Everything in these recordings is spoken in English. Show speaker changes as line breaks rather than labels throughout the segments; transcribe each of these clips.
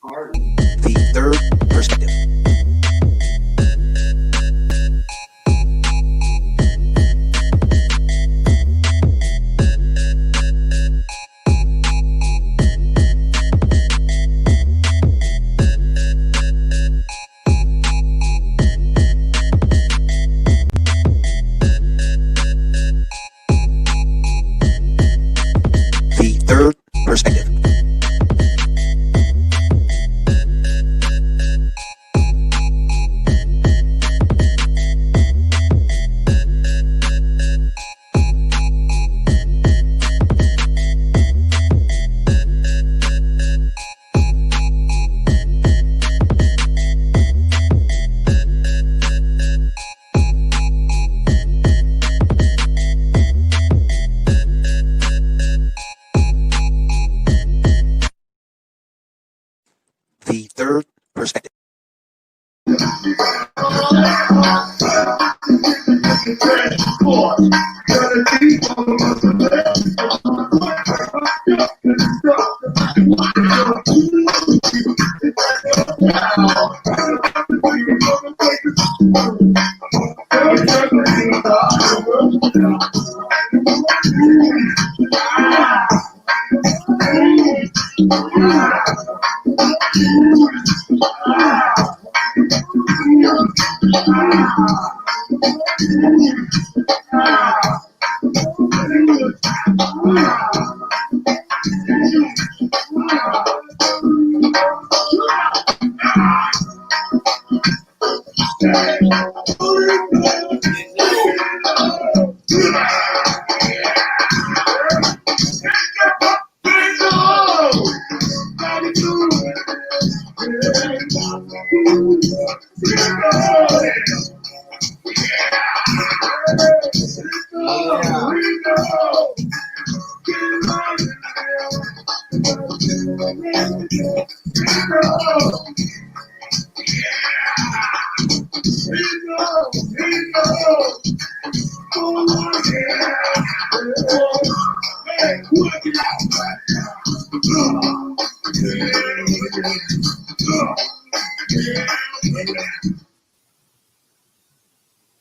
The third perspective. The third perspective. The third perspective.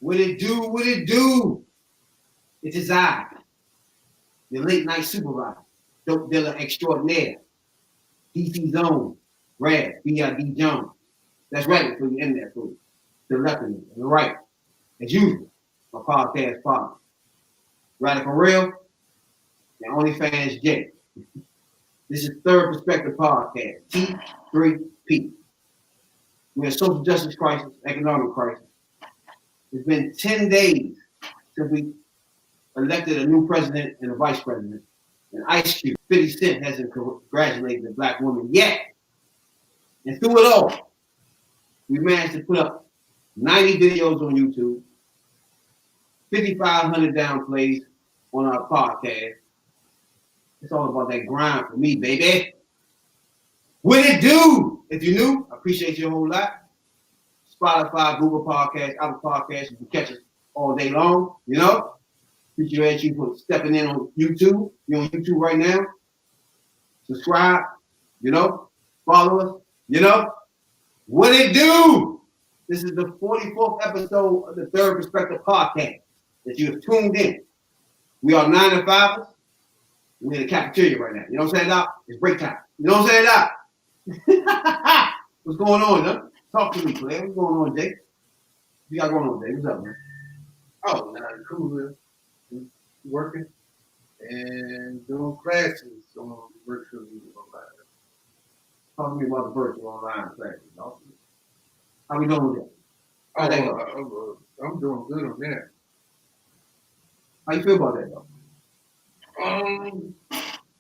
What it do? What it do? It is I, the late night supervisor, dope dealer extraordinaire, DC Zone, Red, B.I.D. Jones. That's right for you in there, food. To the left of me, and the right, as usual, my podcast partner. Radical Real, and OnlyFans J. This is Third Perspective Podcast, T3P. We're in a social justice crisis, economic crisis. It's been 10 days since we elected a new president and a vice president. And Ice Cube, 50 Cent, hasn't congratulated the black woman yet. And through it all, we managed to put up 90 videos on YouTube, 5,500 downplays on our podcast. It's all about that grind for me, baby. What it do? If you're new, I appreciate you a whole lot. Spotify, Google Podcasts, Apple Podcasts, you can catch us all day long, you know? Appreciate you for stepping in on YouTube. You're on YouTube right now. Subscribe, you know? Follow us, you know? What it do? This is the 44th episode of the Third Perspective Podcast that you have tuned in. We are 9 to 5ers. We're in the cafeteria right now. You know what I'm saying, Doc? It's break time. You know what I'm saying, Doc? What's going on, huh? Talk to me, player. What's going on, Jake? What you got going on, Jake? What's up, man?
Oh, now cool. Working and doing classes on virtual online.
Talk to me about the virtual online classes, dog. How we doing with that?
I'm doing good on that.
How you feel about that, though?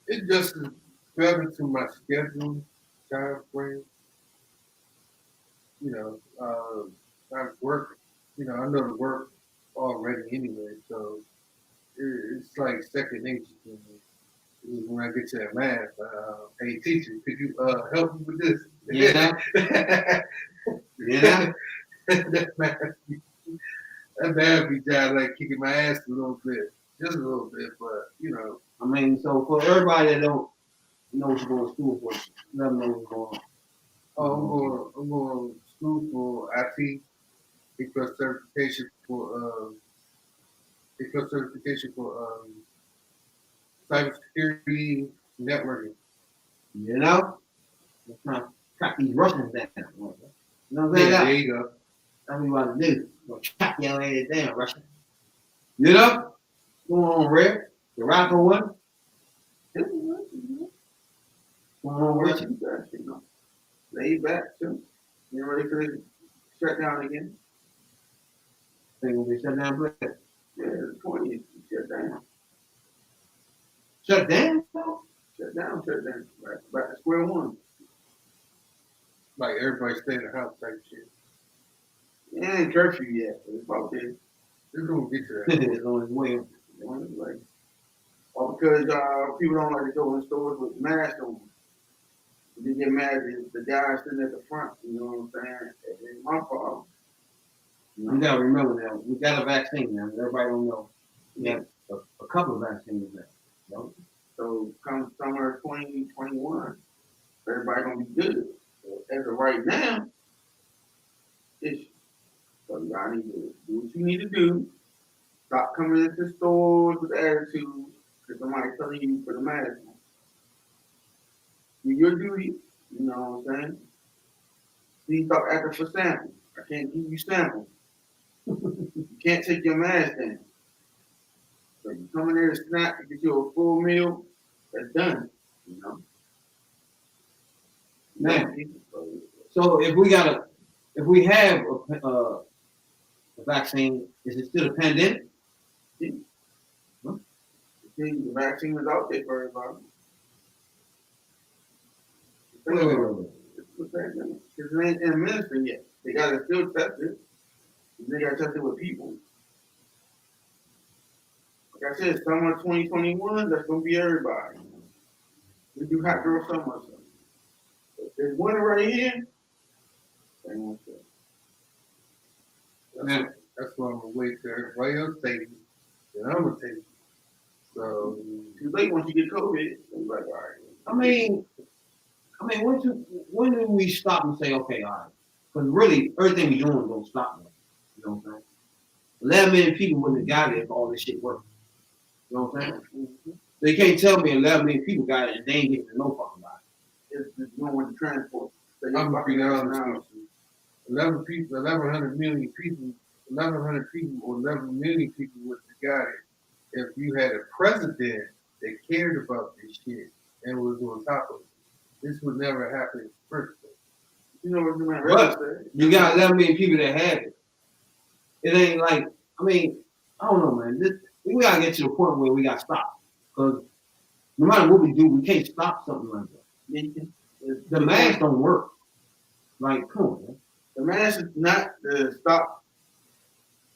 It just is better to my schedule, time frame. You know, I work. You know, I know the work already anyway, so it's like second nature to me. When I get to that math, hey teacher, could you help me with this?
Yeah. Yeah.
That math be just like kicking my ass a little bit, just a little bit, but you know.
I mean, so for everybody that don't know what you're going to school for, let them know what's going on.
I'm going to school for IT, A plus certification for A plus certification for cybersecurity networking.
You know? We're trying to track these Russians down. You know what I'm
Yeah, there
saying?
you go.
That's what we want to do. We're going to track your ass down, Russian. You know? What's going on, Red? The rapper one? What's going on, Richie?
You know, laid back too. Getting ready for the shutdown again.
Think we'll be shut down, Brett?
Yeah, the 20th, shut down.
Shut down?
Shut down, shut down. Back to square one.
Like everybody stay in the house type shit.
It ain't curfew yet, but it's about there.
It's gonna get to that.
It's on his way.
Like, all because people don't like to go in stores with masks on. They get mad at the guy sitting at the front, you know what I'm saying? It ain't my problem. You
We
know?
gotta remember now, we got a vaccine now. Everybody don't know. We got a couple of vaccines now. You know?
So come summer 2021, everybody gonna be good. So as of right now, it's so y'all need to do what you need to do. Stop coming into stores with attitude because somebody's telling you for the mask. Do your duty, you know what I'm saying? Please stop asking for samples. I can't give you samples. You can't take your mask down. So you come in there to snack to get you a full meal, that's done, you know.
Now, so if we have a vaccine, is it still a pandemic?
See, the vaccine is out there for everybody.
Wait.
Because it ain't administered yet. They gotta still test it. They gotta test it with people. Like I said, summer 2021, that's gonna be everybody. We do hot girl summer. So if there's winter right here, they won't say.
Yeah.
That's why I'm gonna wait till everybody else take it. Then I'm gonna take it. So
Too late once you get COVID, it's like, all right.
I mean, when do we stop and say, okay, all right? Because really, everything we're doing don't stop now. You know what I'm saying? 11 million people wouldn't have got it if all this shit worked. You know what I'm saying?
Mm-hmm.
So you can't tell me 11 million people got it and they ain't getting no fucking body.
It's doing with the transport. So
I'm gonna be honest
now.
with you. 1,100 million people, 1,100 people, or 11 million people would have got it if you had a president that cared about this shit and was on top of it. This would never happen in the first place.
You know what you mean?
But you got 11 million people that have it. It ain't like, I mean, I don't know, man. We gotta get to the point where we gotta stop. Because no matter what we do, we can't stop something like that. The mask don't work. Like, come on, man.
The mask is not to stop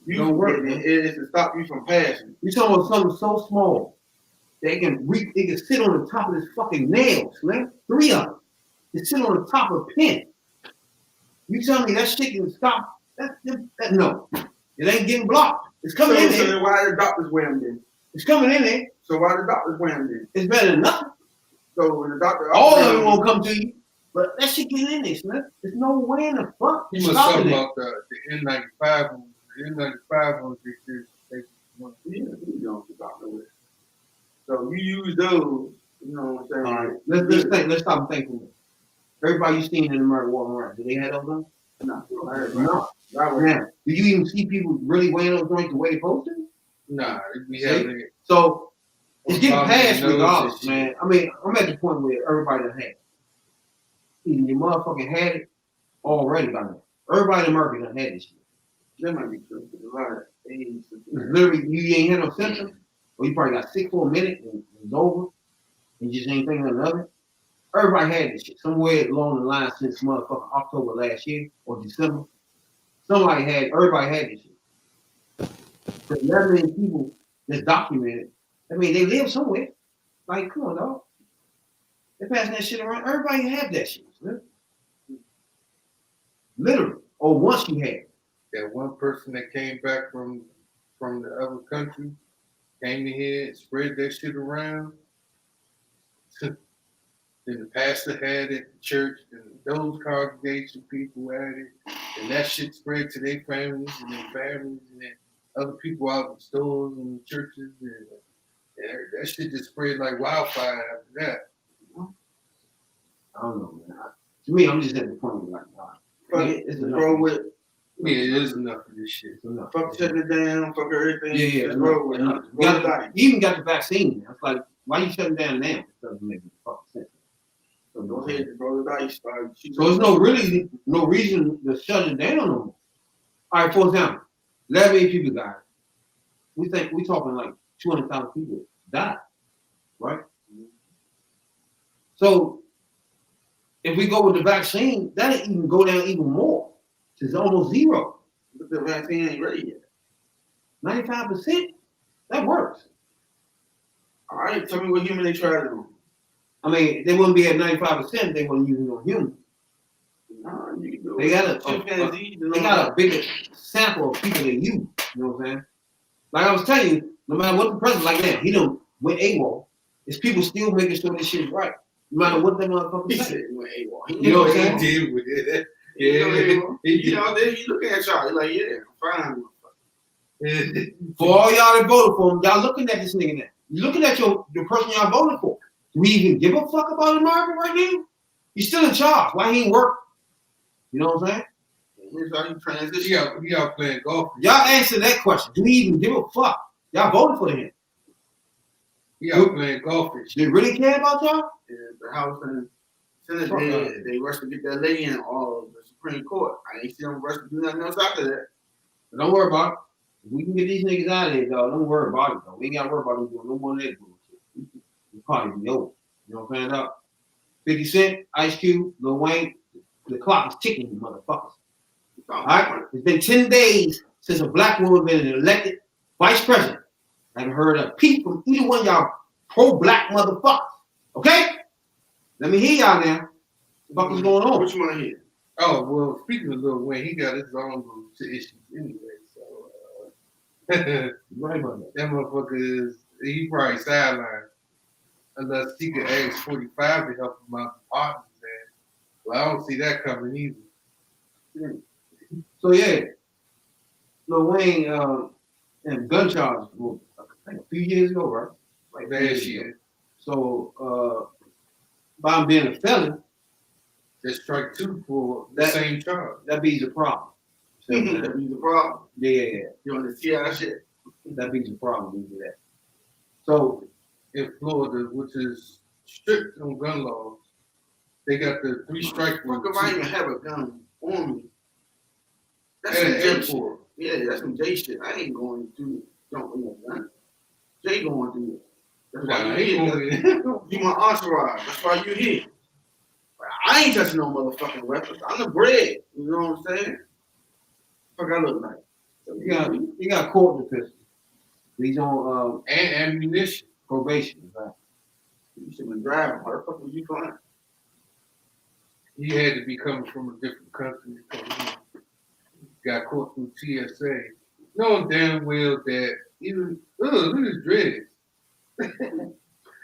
you
Don't
from
work,
getting
man.
it. It is to stop you from passing.
You talking about something so small that it can sit on the top of this fucking nails, man. 3 of them. It sit on the top of a pin. You tell me that shit can stop? No. It ain't getting blocked. It's coming in
So
there.
then why the doctors wear them then?
It's coming in there.
So why the doctors wear them then?
It's better than nothing.
So when the doctor
All of them won't come to you. But that shit get in there, man. There's no way in the fuck
You must
stopping
talk
it.
about the N95 on the N95 on this.
Yeah, you don't stop no way. So you use those, you know what I'm saying?
All right, let's think. Let's stop and think for a minute. Everybody you seen in America walking around, do they have those on?
No,
No. Now, do you even see people really wearing those joints the way they supposed to?
Nah, we
See?
have it.
So it's getting
Obama
past
knows
regardless,
this shit.
man. I mean, I'm at the point where everybody done had it. Either you motherfucking had it already by now. Everybody in America done had this shit.
That might be true. There's a lot of AIDS.
It's literally, you ain't had no symptoms, or you probably got sick for a minute and it's over, and you just ain't thinking of it. Everybody had this shit somewhere along the line since motherfucking October last year or December. Everybody had this shit. But 11 million people that's documented, I mean, they live somewhere. Like, come on, dog. They're passing that shit around. Everybody had that shit, man. Literally. Or once you had it.
That one person that came back from the other country came in here and spread that shit around. Then the pastor had it, the church, and those congregation people had it, and that shit spread to their families, and then other people out in the stores and churches, and that shit just spread like wildfire after that.
I don't know, man. To me, I'm just at the point where
Fuck
it's
it,
enough.
roll with,
Yeah, it is enough of this shit.
It's enough.
fuck shutting it down, fuck everything.
Yeah,
just roll with it.
enough.
Roll the dice.
You even got the vaccine. It's like, why you shutting down now? It doesn't make any fucking sense.
So go ahead and roll the dice.
So there's no reason to shut it down no more. All right, for example, 11 people died. We talking like 200,000 people died, right? So if we go with the vaccine, that'll even go down even more. It's almost zero.
But the vaccine ain't ready yet.
95%. That works.
All right, tell me what human they tried it on.
I mean, they wouldn't be at 95%. They wouldn't use it on humans.
Nah, you can do
They
it.
got a
Chimpanzees and
they
all
got
that.
a bigger sample of people they use. You know what I'm saying? Like I was telling you, no matter what the president like now, he done went AWOL. It's people still making sure this shit is right. No matter what that motherfucker
He
say.
said he went AWOL.
You know what I'm saying?
He did with it.
You know,
Yeah,
you know, then he looking at y'all. He like, yeah, I'm fine.
For all y'all that voted for him, y'all looking at this nigga now. You looking at the person y'all voted for. Do we even give a fuck about America right now? He's still in charge. Why he ain't work? You know what I'm saying?
Here's how you transition.
He out playing golf.
Y'all answer that question. Do we even give a fuck? Y'all voted for him.
He out playing golf and shit.
They really care about y'all?
Yeah, the House and Senate,
Fuck out.
they rushed to get that lady in all of the Supreme Court. I ain't see them rush to do nothing else after that.
But don't worry about it. If we can get these niggas out of here, dog, don't worry about it, though. We ain't got to worry about them doing no more of that bullshit. We'll probably be over. You know what I'm saying? Up. 50 Cent, Ice Cube, Lil Wayne, the clock is ticking, you motherfuckers. All right? It's been 10 days since a black woman been elected vice president. I haven't heard a peep from either one of y'all pro-black motherfuckers. Okay? Let me hear y'all now. What the fuck is going on?
What you want to hear?
Oh, well, speaking of Lil Wayne, he got his own little issues anyway, so that
Right about that.
motherfucker he probably sidelined. Unless he could ask 45 to help him out the partners there. Well, I don't see that coming either.
So yeah, Lil Wayne and gun charges were like a few years ago, right? Like a few years
Last
ago.
year,
So by him being a felon,
that's strike two for the
That-
same charge.
that beats a problem. So,
That be the problem.
yeah.
You want to see how shit?
That beats a problem. We do that. So
In Florida, which is strict on gun laws, they got the 3 strike rule.
Fuck if I even have a gun on me. That's
At
some
an
J
airport.
shit. Yeah, that's some J shit. I ain't going to jump with no gun. Jay going to do it. That's why
Nah,
you
he
here.
going
You my entourage. That's why you here. I ain't touching no motherfucking weapons. I'm the bread. You know what I'm saying? Fuck I look like. So,
he got caught with the pistol. He's on
and ammunition.
probation. Right?
you should have been driving. Why the fuck was you flying?
He had to be coming from a different country. So he got caught through TSA. Knowing damn well that even look at his dreads.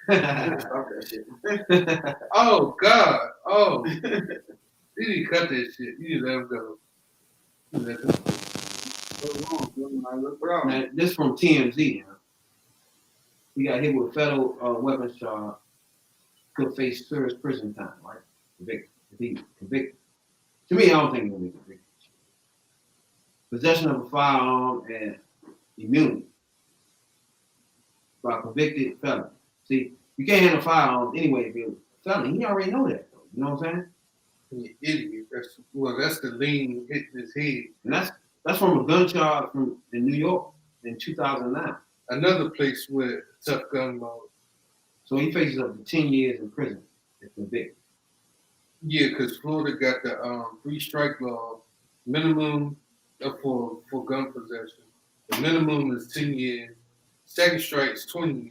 Stop that shit.
Oh God. Oh. You need to cut that shit. You need to let him go. You let him go.
What's wrong? I look proud.
Man, this from TMZ. Huh? He got hit with federal weapons charge. Could face serious prison time, right? Convicted. If he convicted. To me, I don't think he'll be convicted. Possession of a firearm and immunity by a convicted felon. See, you can't handle firearms anyway if you're a felon. He already know that, though. You know what I'm saying?
You idiot. That's the lean hitting his head.
And that's from a gun charge in New York in 2009.
Another place with tough gun laws.
So he faces up to 10 years in prison if convicted.
Yeah, because Florida got the 3 strike law, minimum for gun possession. The minimum is 10 years. Second strike is 20 years.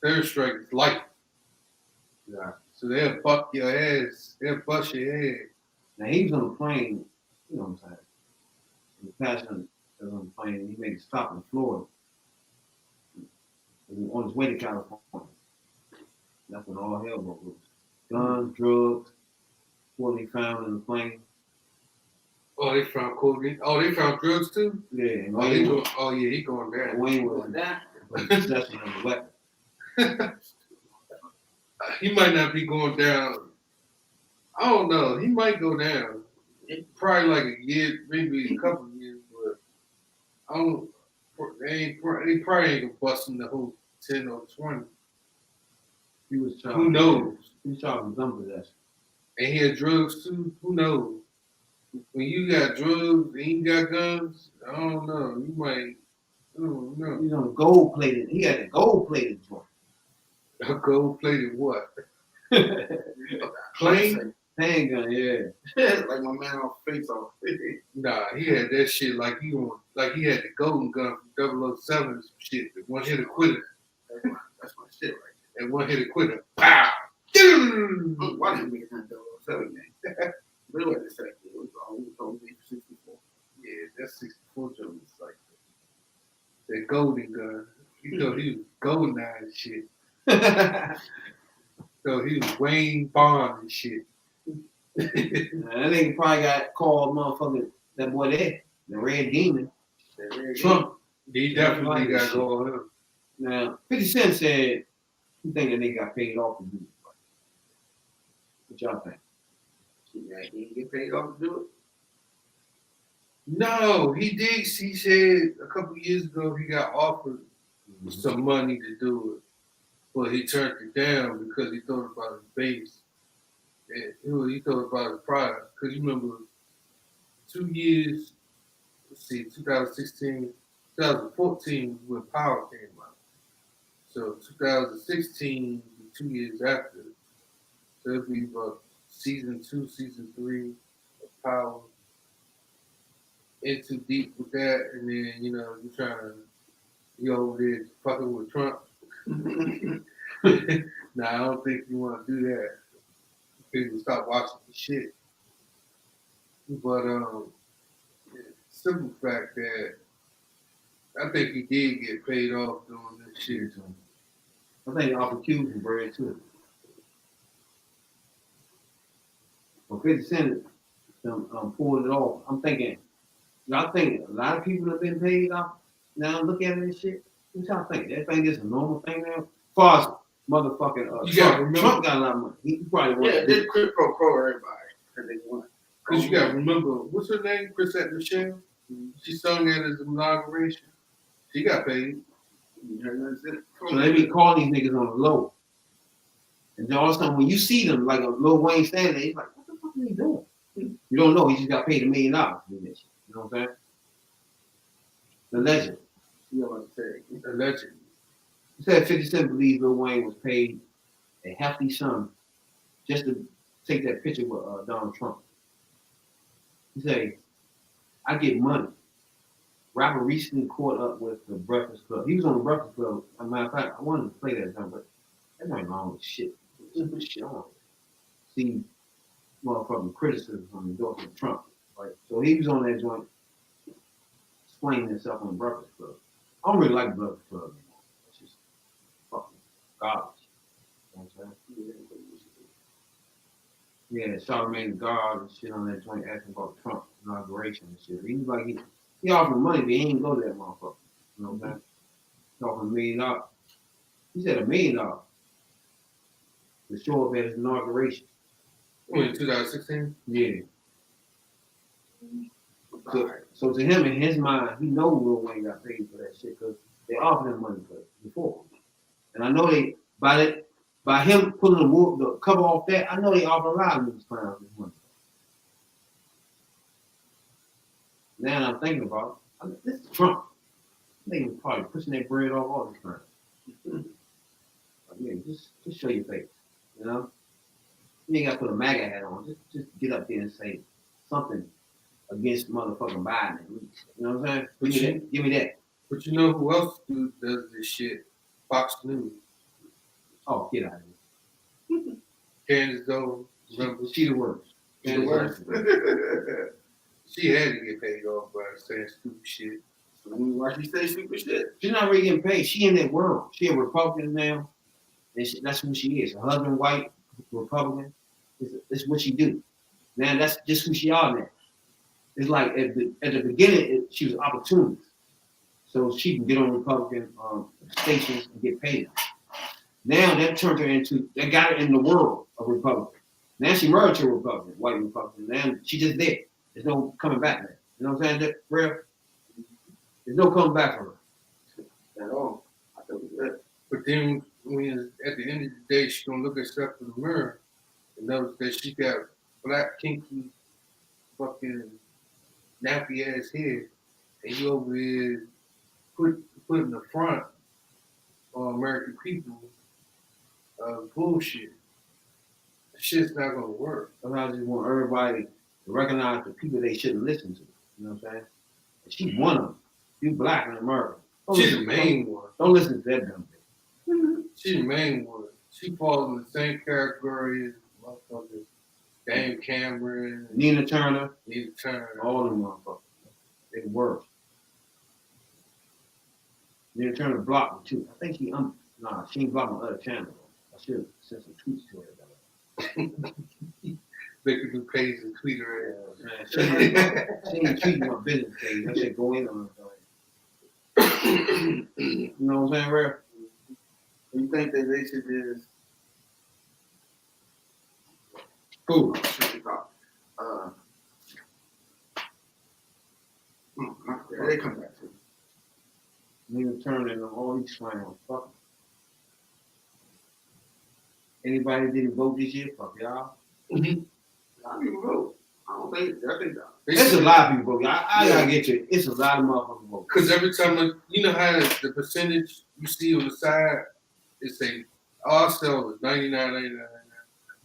Third strike is life.
Yeah.
So they'll buck your ass. They'll bust your head.
Now he was on a plane, you know what I'm saying? The passenger was on the plane, he made a stop in Florida. On his way to California. That's when all hell broke loose. guns, drugs, what they found in the plane.
Oh, they found cocaine. Oh, they found drugs too.
Yeah, and
Oh,
Wayne was,
he going down.
Wayne was
Doing that.
possession of a weapon.
He might not be going down. I don't know. He might go down. Probably like a year, maybe a couple of years, but I don't. They probably ain't gonna bust him the whole 10 or 20.
He was charged.
Who knows?
He was charged with gun possession.
And he had drugs too. Who knows? When you got drugs and you got guns, I don't know. You might. I don't know.
He's on gold plated. He had a gold plated joint.
A gold plated what? Plane?
Handgun, yeah.
Like my man on Face Off.
Nah, he had that shit like he had the golden gun from 007 and some shit. The one hit a quitter.
That's my shit right
And one hit a quitter. Pow!
there. Why didn't we have 007 man? But what the second? It was always on me 64.
Yeah, that 64 joke was like that golden gun. You know he was golden eye and shit. So he was Wayne Bond and shit.
That nigga probably got called motherfucking that boy there, the Red Demon, Trump.
He definitely got to go on him.
Now, 50 Cent said he think that nigga got paid off to do it. What y'all think?
Yeah, he didn't get paid off to do
No, he did. He said a couple years ago he got offered some money to do it, but he turned it down because he thought about his base. And he thought about his pride. Because you remember 2 years, let's see, 2016, 2014 when Power came out. So 2016, 2 years after, so it'll be about season 2, season 3 of Power. In too deep with that, and then you over there fucking with Trump. Nah, I don't think you want to do that. People stop watching the shit. But simple fact that I think he did get paid off doing this shit.
I think he offered Cuban bread too. Well, 50 Cent pulled it off. I'm thinking, y'all think a lot of people have been paid off now? Look at it and shit. What y'all think? That thing is a normal thing now? As far as motherfucking
You gotta
Trump,
remember-
Trump got a lot of money. He probably
it.
wants
Yeah,
to do
this quid pro quo everybody because they want.
Because you got to remember, what's her name? Chrisette Michelle? She sung at his inauguration. She got paid.
You heard what I said?
So they be calling these niggas on the low. And then all of a sudden, when you see them, like a Lil Wayne standing there, he's like, what the fuck are he doing? You don't know. He just got paid $1 million to do that shit. You know what I'm saying? The legend.
You know what I'm saying?
A legend.
He said 50 Cent believes Lil Wayne was paid a hefty sum just to take that picture with Donald Trump. He said, I get money. Rapper recently caught up with the Breakfast Club. He was on the Breakfast Club. As a matter of fact, I wanted to play that time, but that ain't wrong with shit. Just put shit on. See, motherfucking criticism on the endorsement of Trump. Right? So he was on that joint explaining himself on the Breakfast Club. I don't really like the Breakfast Club anymore. It's just fucking garbage. You know what I'm saying? Yeah, Charlamagne God and shit on that joint asking about Trump inauguration and shit. He was like, he offered money, but he ain't go to that motherfucker. You know what I'm saying? He offered $1 million. He said $1 million to show up at his inauguration.
In 2016?
Yeah. So to him, in his mind, he knows Lil Wayne got paid for that shit because they offered him money for it before. And I know they, by him pulling the cover off that, I know they offer a lot of these clowns this money. Now that I'm thinking about it, this is Trump. They was probably pushing their bread off all this time. Yeah, just show your face, you know? You ain't got to put a MAGA hat on. Just get up there and say something against motherfucking Biden at least. You know what I'm saying? Give me that.
But you know who else does this shit? Fox News.
Oh, get out of here.
Candace Owens. Remember?
She the worst.
She the worst. She had to get paid off by saying stupid shit.
Why she say stupid shit?
She's not really getting paid. She in that world. She a Republican now. And that's who she is. Her husband white, Republican. It's what she do. Now that's just who she are now. It's like at the beginning, she was opportunist. So she can get on Republican stations and get paid. Now that turned her into, that got her in the world of Republican. Now she merged to a Republican, white Republican. Now she just there. There's no coming back now. You know what I'm saying, Real? There's no coming back from her.
At all. I think that.
But then when at the end of the day, she gonna look herself in the mirror and notice that she got black, kinky, fucking nappy ass hair, and you over here putting the front on American people bullshit. The shit's not gonna work.
Sometimes I just want everybody to recognize the people they shouldn't listen to. You know what I'm saying? And she's one of them. You black in America.
She's the main one.
Don't listen to that dumb bitch.
She's the main one. She falls in the same category as motherfuckers. Dame Cameron,
Nina Turner,
Nina Turner.
all them motherfuckers. They worse. Nina Turner blocked me too. I think she ain't blocked my other channel. I should have sent some tweets to her about it.
Make a new page and tweet her ass.
Man, she ain't tweeting my business page. I should go in on it. You know what I'm saying, Rev?
You think that they should just
Cool.
they come back to it.
Nina Turner and all these clowns. Fuck 'em. Anybody that didn't vote this year, fuck y'all.
I don't even vote. I think
There's a lot of people vote. I gotta get you. It's a lot of motherfuckers vote.
Because every time, you know how the percentage you see on the side, it say, all sell is 99, 99,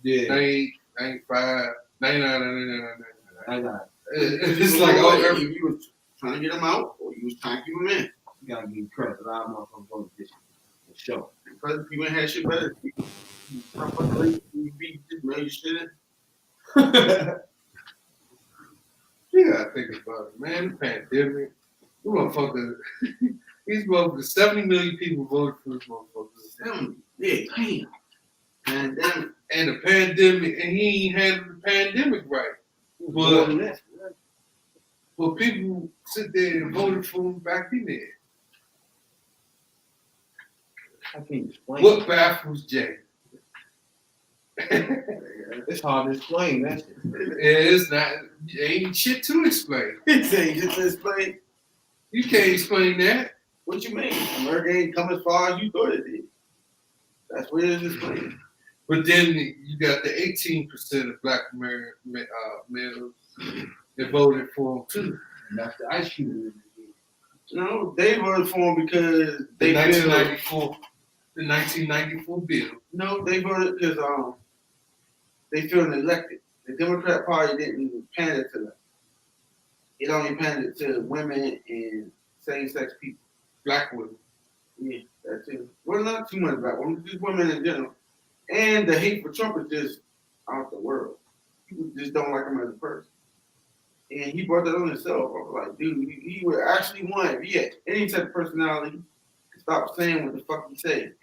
Yeah.
98, 95, 99, 99,
I got
It's like, oh,
if you was trying to get them out or you was trying to keep them in.
you gotta give credit. A lot of motherfuckers voted this year. For sure.
Because people ain't had shit better. You beat this man, you shit.
you gotta think about it, man. The pandemic, you motherfuckers, these motherfuckers, 70 million people voted for this motherfucker.
Yeah, damn. And then
And the pandemic, and he ain't handled the pandemic right.
More than that.
But people sit there and voted for him back in there.
I can't explain.
What baffles Jay?
It's hard to explain that shit.
It's not, ain't shit to explain.
say just explain.
You can't explain that.
What you mean? America ain't come as far as you thought it did. That's what it is explaining.
But then you got the 18% of black males that voted for him too.
And that's the ice cube.
No, they voted for him because
The
they feel
1994 bill.
no, they voted because they feel elected. The Democrat Party didn't pander to them. It only pandered to women and same-sex people.
Black women.
Yeah, that's it. Well, not too much black women, just women in general. And the hate for Trump is just out the world. People just don't like him as a person. And he brought that on himself. I was like, dude, he would actually want, if he had any type of personality, to stop saying what the fuck he said.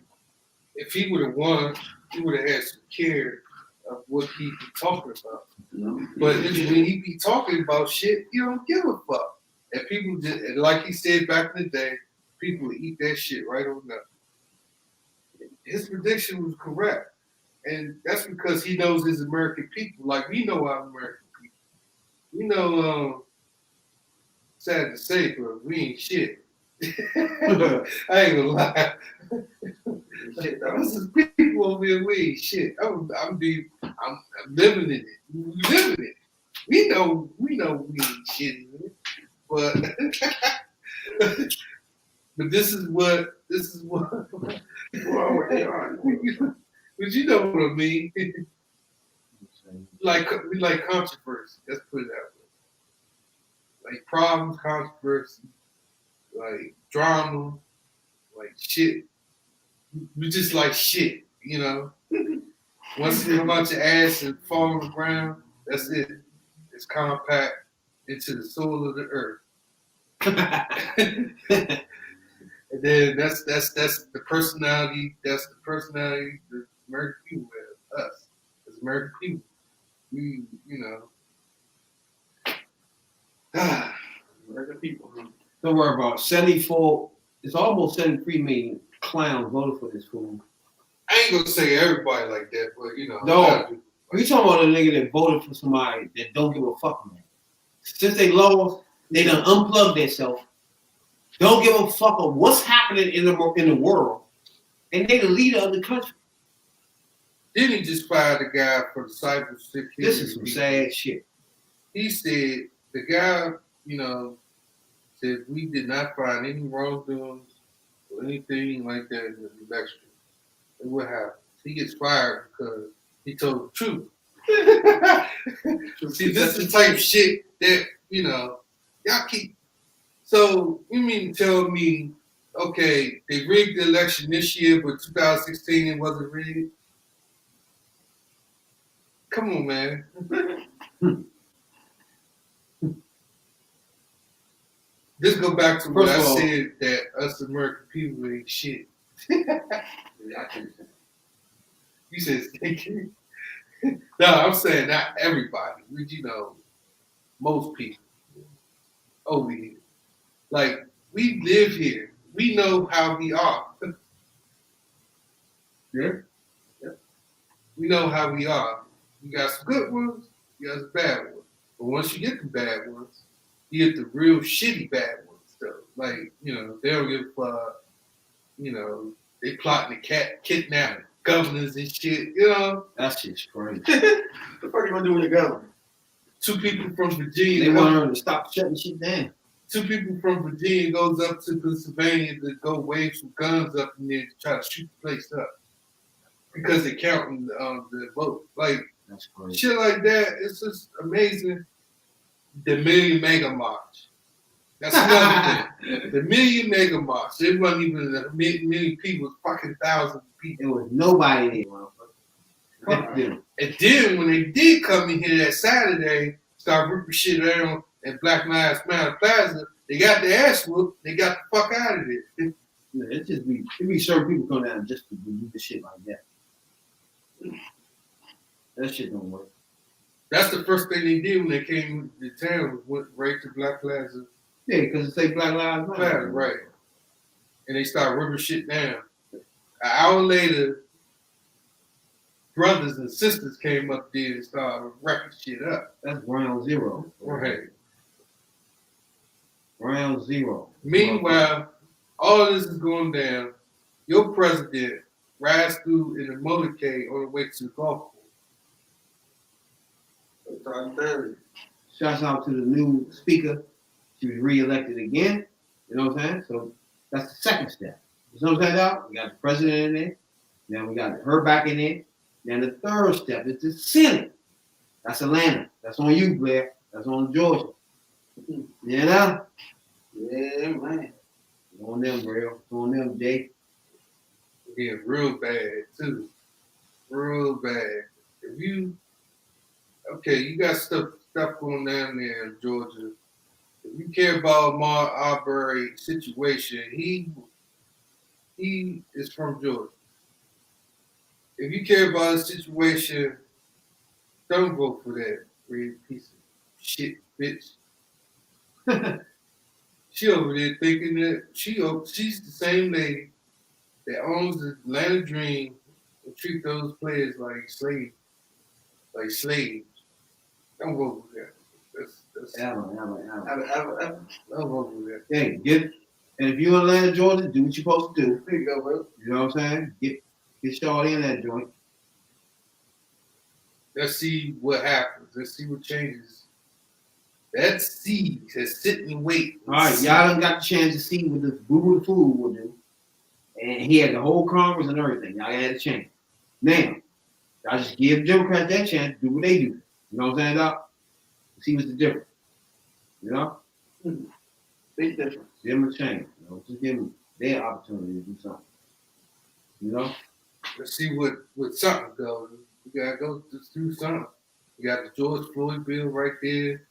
If he would have won, he would have had some care of what he be talking about.
You know?
But when he be talking about shit, he don't give a fuck. And people just, and like he said back in the day, people would eat that shit right on up. His prediction was correct. And that's because he knows his American people. Like we know our American people. We know, sad to say, but we ain't shit. I ain't gonna lie.
Shit,
This is people over here, we ain't shit. I'm living in it. We living it. We know we ain't shit in it. But but this is what
well, they are.
but you know what I mean. We like controversy. Let's put it that way. Like problems, controversy, like drama, like shit. We just like shit, you know. Once it come out your ass and fall on the ground, that's it. It's compact into the soul of the earth. And then that's the personality. That's the personality the American people have. Us. American people. We,
American people, huh?
Don't worry about it. 74. It's almost 73 million clowns voted for this fool.
I ain't gonna say everybody like that, but
No. We talking about a nigga that voted for somebody that don't give a fuck, man. Since they lost, they done unplugged themselves. Don't give a fuck of what's happening in the world, and they the leader of the country.
Then he just fired the guy for the cybersecurity.
This is some sad shit.
He said the guy, said we did not find any wrongdoings or anything like that in the election. And what happened? He gets fired because he told the truth. See, this is the type of shit that, y'all keep. So, you mean to tell me, okay, they rigged the election this year, but 2016 it wasn't rigged? Come on, man. This go back to what I said, that us American people ain't shit. You said stinky. No, I'm saying not everybody. Most people over here. Like, we live here. We know how we are.
Yeah.
We know how we are. You got some good ones, you got some bad ones. But once you get the bad ones, you get the real shitty bad ones, though. Like, they don't give a fuck. They plotting to kidnap governors and shit,
That shit's crazy.
What the fuck you gonna do with your government?
2 people from Virginia.
They want her to stop shutting shit down.
2 people from Virginia goes up to Pennsylvania to go wave some guns up in there to try to shoot the place up because they're counting the vote. Like,
That's crazy.
shit like that. It's just amazing. The Million Mega March. That's another thing. The Million Mega March. It wasn't even a million people. It was fucking thousands of people.
There was nobody there, motherfucker.
And then when they did come in here that Saturday, start ripping shit down at Black Lives Matter Plaza, they got their ass whooped. They got the fuck out of there.
Yeah, it be certain people come down just to do the shit like that. That shit don't work.
That's the first thing they did when they came to town, was went right to Black Plaza.
Yeah, because it say Black Lives Matter.
Right. And they started ripping shit down. An hour later, brothers and sisters came up there and started wrecking shit up.
That's ground zero.
Right.
Ground zero.
Meanwhile, all this is going down. Your president rides through in a motorcade on the way to the golf course.
Shouts out to the new speaker. She was reelected again. You know what I'm saying? So that's the second step. You know what I'm saying, dog? We got the president in there. Now we got her back in there. Now the third step is the Senate. That's Atlanta. That's on you, Blair. That's on Georgia. You know?
Yeah, man.
It's on them, bro. It's on them, Jay.
Yeah, real bad too. Real bad. If you got stuff going down there in Georgia. If you care about Ahmaud Arbery situation, he is from Georgia. If you care about his situation, don't vote for that red piece of shit, bitch. She over there thinking that she's the same lady that owns the Atlanta Dream and treat those players like slaves. Don't vote for that. That's
Ever.
don't vote for that.
Hey, and if you're in Atlanta, Georgia, do what you're supposed to do.
There you go, bro.
You know what I'm saying? Get started in that joint.
Let's see what happens. Let's see what changes. That seed has sit and wait.
All right, y'all done got the chance to see what this Boo the Fool will do. And he had the whole Congress and everything. Y'all had a chance. Now, y'all just give Democrats that chance to do what they do. You know what I'm saying, Doc? See what's the difference. You know?
Big difference.
Give them a chance. You know? Just give them their opportunity to do something. You know?
Let's see what something goes. You gotta go just do something. You got the George Floyd bill right there.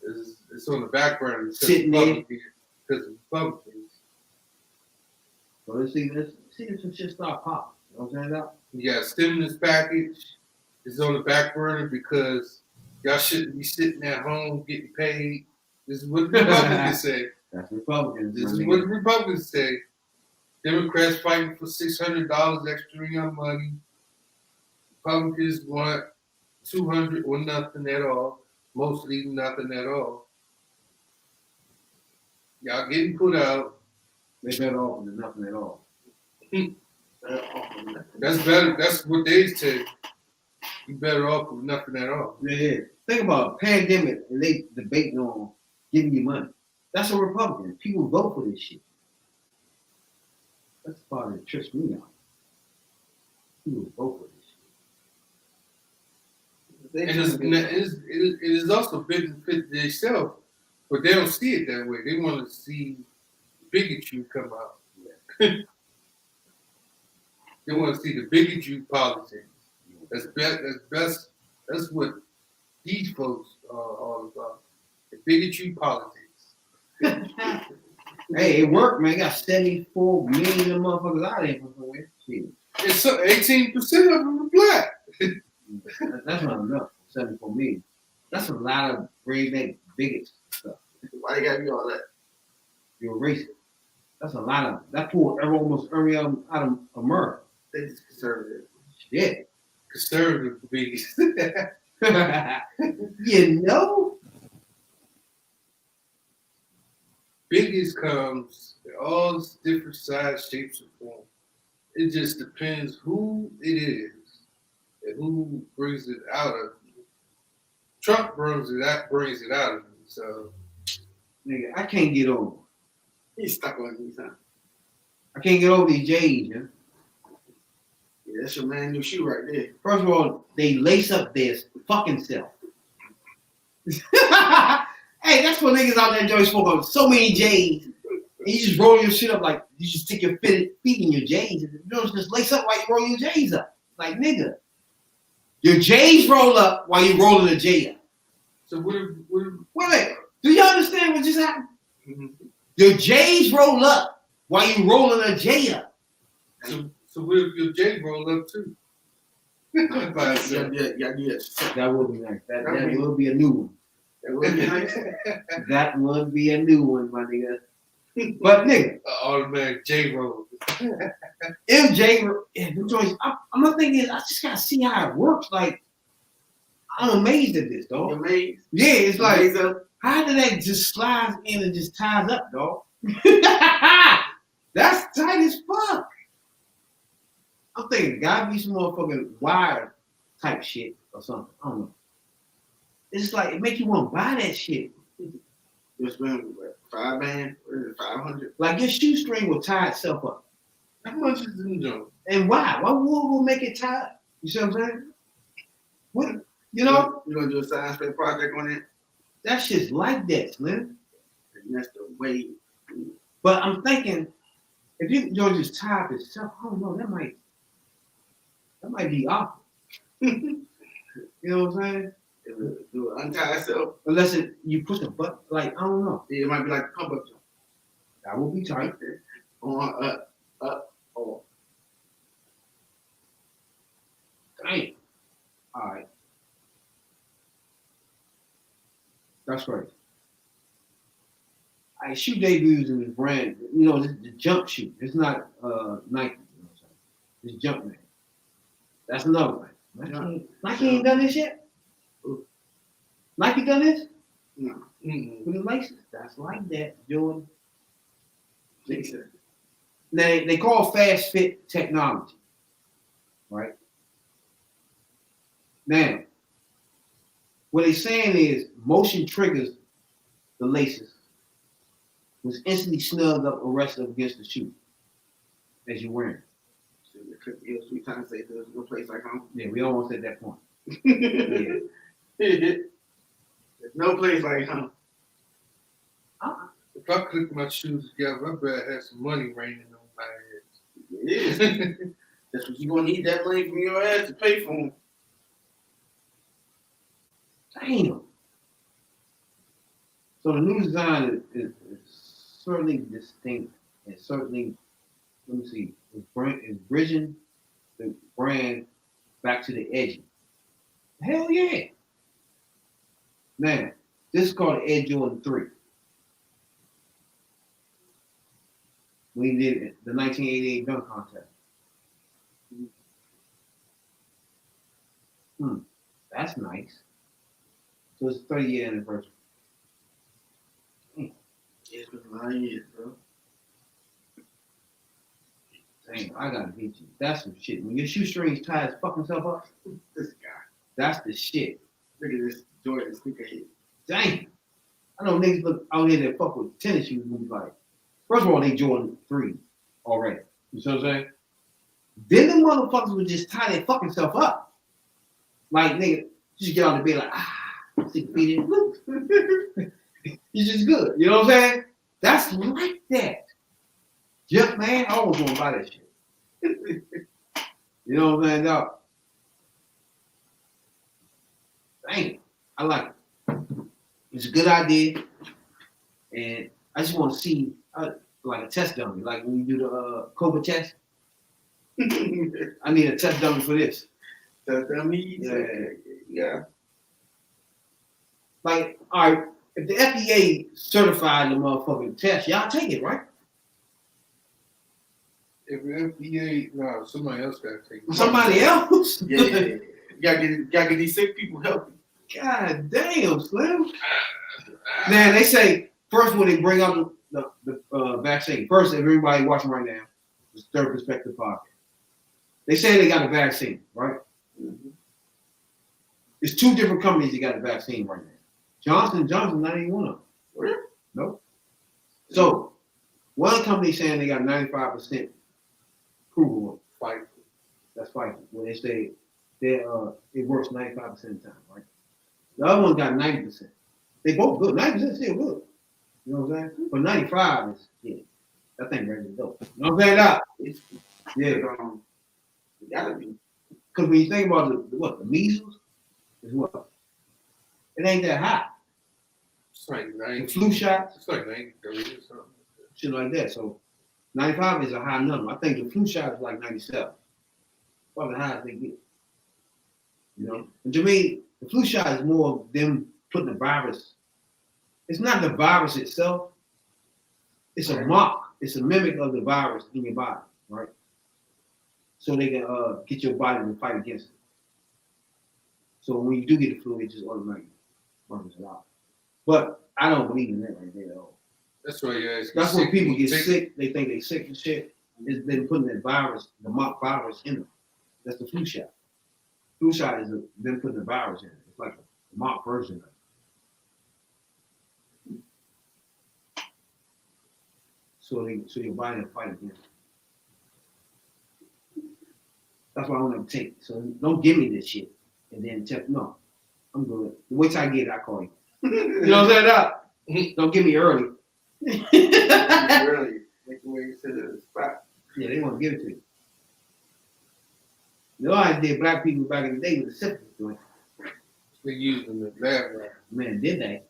It's on the back burner.
Sitting there.
Because of Republicans.
So let's see if some shit start popping. You know what I'm saying, Doc?
You got a stimulus package. is on the back burner because y'all shouldn't be sitting at home getting paid. This is what the Republicans say.
That's Republicans.
This
my
is
nigga.
what the Republicans say. Democrats fighting for $600 extra in your money. Republicans want 200 or nothing at all. Mostly nothing at all. Y'all getting put out.
They better off than nothing at all.
That's better. That's what they say. You better off with nothing at all.
Yeah. Think about a pandemic and they debating on giving you money. That's a Republican. People vote for this shit. That's the part that trips me out. People vote for this shit.
And it is also benefit themselves, but they don't see it that way. They want to see bigotry come out. They want to see the bigotry politics. That's best. That's what these folks are all about. The bigotry politics.
Hey, it worked, man. Got 74 million of motherfuckers out there from somewhere. Shit.
It's 18% of them are black.
That's not enough. 74 million. That's a lot of brave neck bigots stuff.
Why you gotta be all that?
You're racist. That's a lot of that pulled almost every out of America.
They just conservative.
Shit.
Conservative bigots.
You know?
Bigots comes in all different sizes, shapes, and forms. It just depends who it is and who brings it out of you. Trump brings it out of you. So
Nigga, I can't get over.
He's stuck on me, son.
I can't get over these J's, man.
Yeah, that's your man new shoe right there.
First of all, they lace up their fucking self. Hey, that's what niggas out there enjoy smoke on. So many J's. And you just roll your shit up like you just stick your feet in your J's. You don't just lace up while you roll your J's up. Like, nigga. Your J's roll up while you rolling a J up.
So what if
Wait. Do you understand what just happened?
mm-hmm.
Your J's roll up while you rolling a J up.
so what if your J roll up too? By itself.
Yeah.
That would be nice. That would be a new one.
That would be nice.
That would be a new one, my nigga. But nigga,
Automatic J roll.
MJ, I'm not thinking. I just gotta see how it works. Like, I'm amazed at this, dog.
You amazed?
Yeah, it's like,
Amazed up?
how did that just slides in and just ties up, dog? That's tight as fuck. I'm thinking, gotta be some motherfucking wire type shit or something. I don't know. It's like it make you want to buy that shit.
Just been what, 5 band? Or is it 500?
Like your shoestring will tie itself up.
How much is them joint?
And why? Why would we make it tie? You see what I'm saying? What? You know,
You gonna do a science fair project on it?
that shit's like that, man.
And that's the way.
But I'm thinking, if you just tie up itself, I don't know, that might be awkward. You know what I'm saying?
Do it untie itself.
Unless you push the button, like, I don't know.
It might be like a pump up jump.
That will be tight.
On up.
Damn. All right. That's right. I shoe debuts in this brand, you know, this the jump shoe. It's not Nike, you know what I'm saying? It's Jumpman. That's another one. Nike ain't done this yet? Nike done this?
No.
Mm-hmm.
With the laces? That's like that, Jordan.
Makes sense.
They call fast fit technology, right? Now, what they're saying is motion triggers the laces, which instantly snugs up or rests up against the shoe as you're wearing it.
So the clip is 3 times say there's no place like home.
Yeah, we almost at that point.
There's no place like home.
If I click my shoes together, I better have some money raining on my
It is. That's what you're gonna need that money from your ass to pay for them.
Damn. So the new design is certainly distinct and certainly, let me see, is bridging the brand back to the edge. Hell yeah. Now, this is called the Air Jordan 3. We did it, the 1988 dunk contest. That's nice. So it's 30-year anniversary.
It's been 9 years, bro.
Dang, I gotta get you. That's some shit. When your shoestrings tie his fucking self up,
This guy.
that's the shit.
Look at this Jordan sneakerhead.
Dang. I know niggas look out here that fuck with tennis shoes and be like, first of all, they Jordan 3 already. You see what I'm saying? Then the motherfuckers would just tie their fucking self up. Like, nigga, just get out of the bed like, stick your feet in. You're just good. You know what I'm saying? That's like that. Yep, man, I always want to buy that shit. You know what I'm saying, dog? Dang, I like it. It's a good idea. And I just want to see like a test dummy, like when you do the COVID test. I need a test dummy for this.
That means, yeah.
Like, all right, if the FDA certified the motherfucking test, y'all take it, right?
If the FDA, no, somebody else got to take it.
Somebody else?
Yeah. You gotta get these sick people healthy.
God damn, Slim. Now, they say, first when they bring out the vaccine, first, if everybody watching right now, it's Third Perspective Podcast. They say they got a vaccine, right?
Mm-hmm.
There's two different companies that got a vaccine right now. Johnson & Johnson, not even one of them.
Really?
Nope. So, one company saying they got 95% approval of Pfizer. That's Pfizer. When they say it works 95% of the time, right? The other one got 90%. They both good. 90% still good. You know what I'm saying? But 95 is, yeah, that thing ready to go. You know what I'm saying? Doc?
It's,
Yeah.
it gotta be.
Because when you think about the measles is what? It ain't that high.
It's like
The
90.
flu shots,
It's like 93 or something.
shit like that. So 95 is a high number. I think the flu shot is like 97. Probably the highest they get. You know? And to me, the flu shot is more of them putting the virus. It's not the virus itself. It's a mock. It's a mimic of the virus in your body, right? So they can get your body to fight against it. So when you do get the flu, it just automatically runs it out. But I don't believe in that right there at all.
That's why you ask.
That's when people get
take-
sick. They think they sick and shit. It's been putting that virus, the mock virus in them. That's the flu shot. Flu shot is them putting the virus in it. It's like a mock version of it. So your body will fight against it. That's why I don't ever take it. So don't give me this shit and then tell no, I'm good. Wait till I get it, I call you. You know what I'm saying? Doc? Don't give me early.
Really, make your way to the spot.
Yeah, they want to give it to you. You know, I did black people back in the day with the syphilis joint.
They use them in the lab, right?
Man, did they?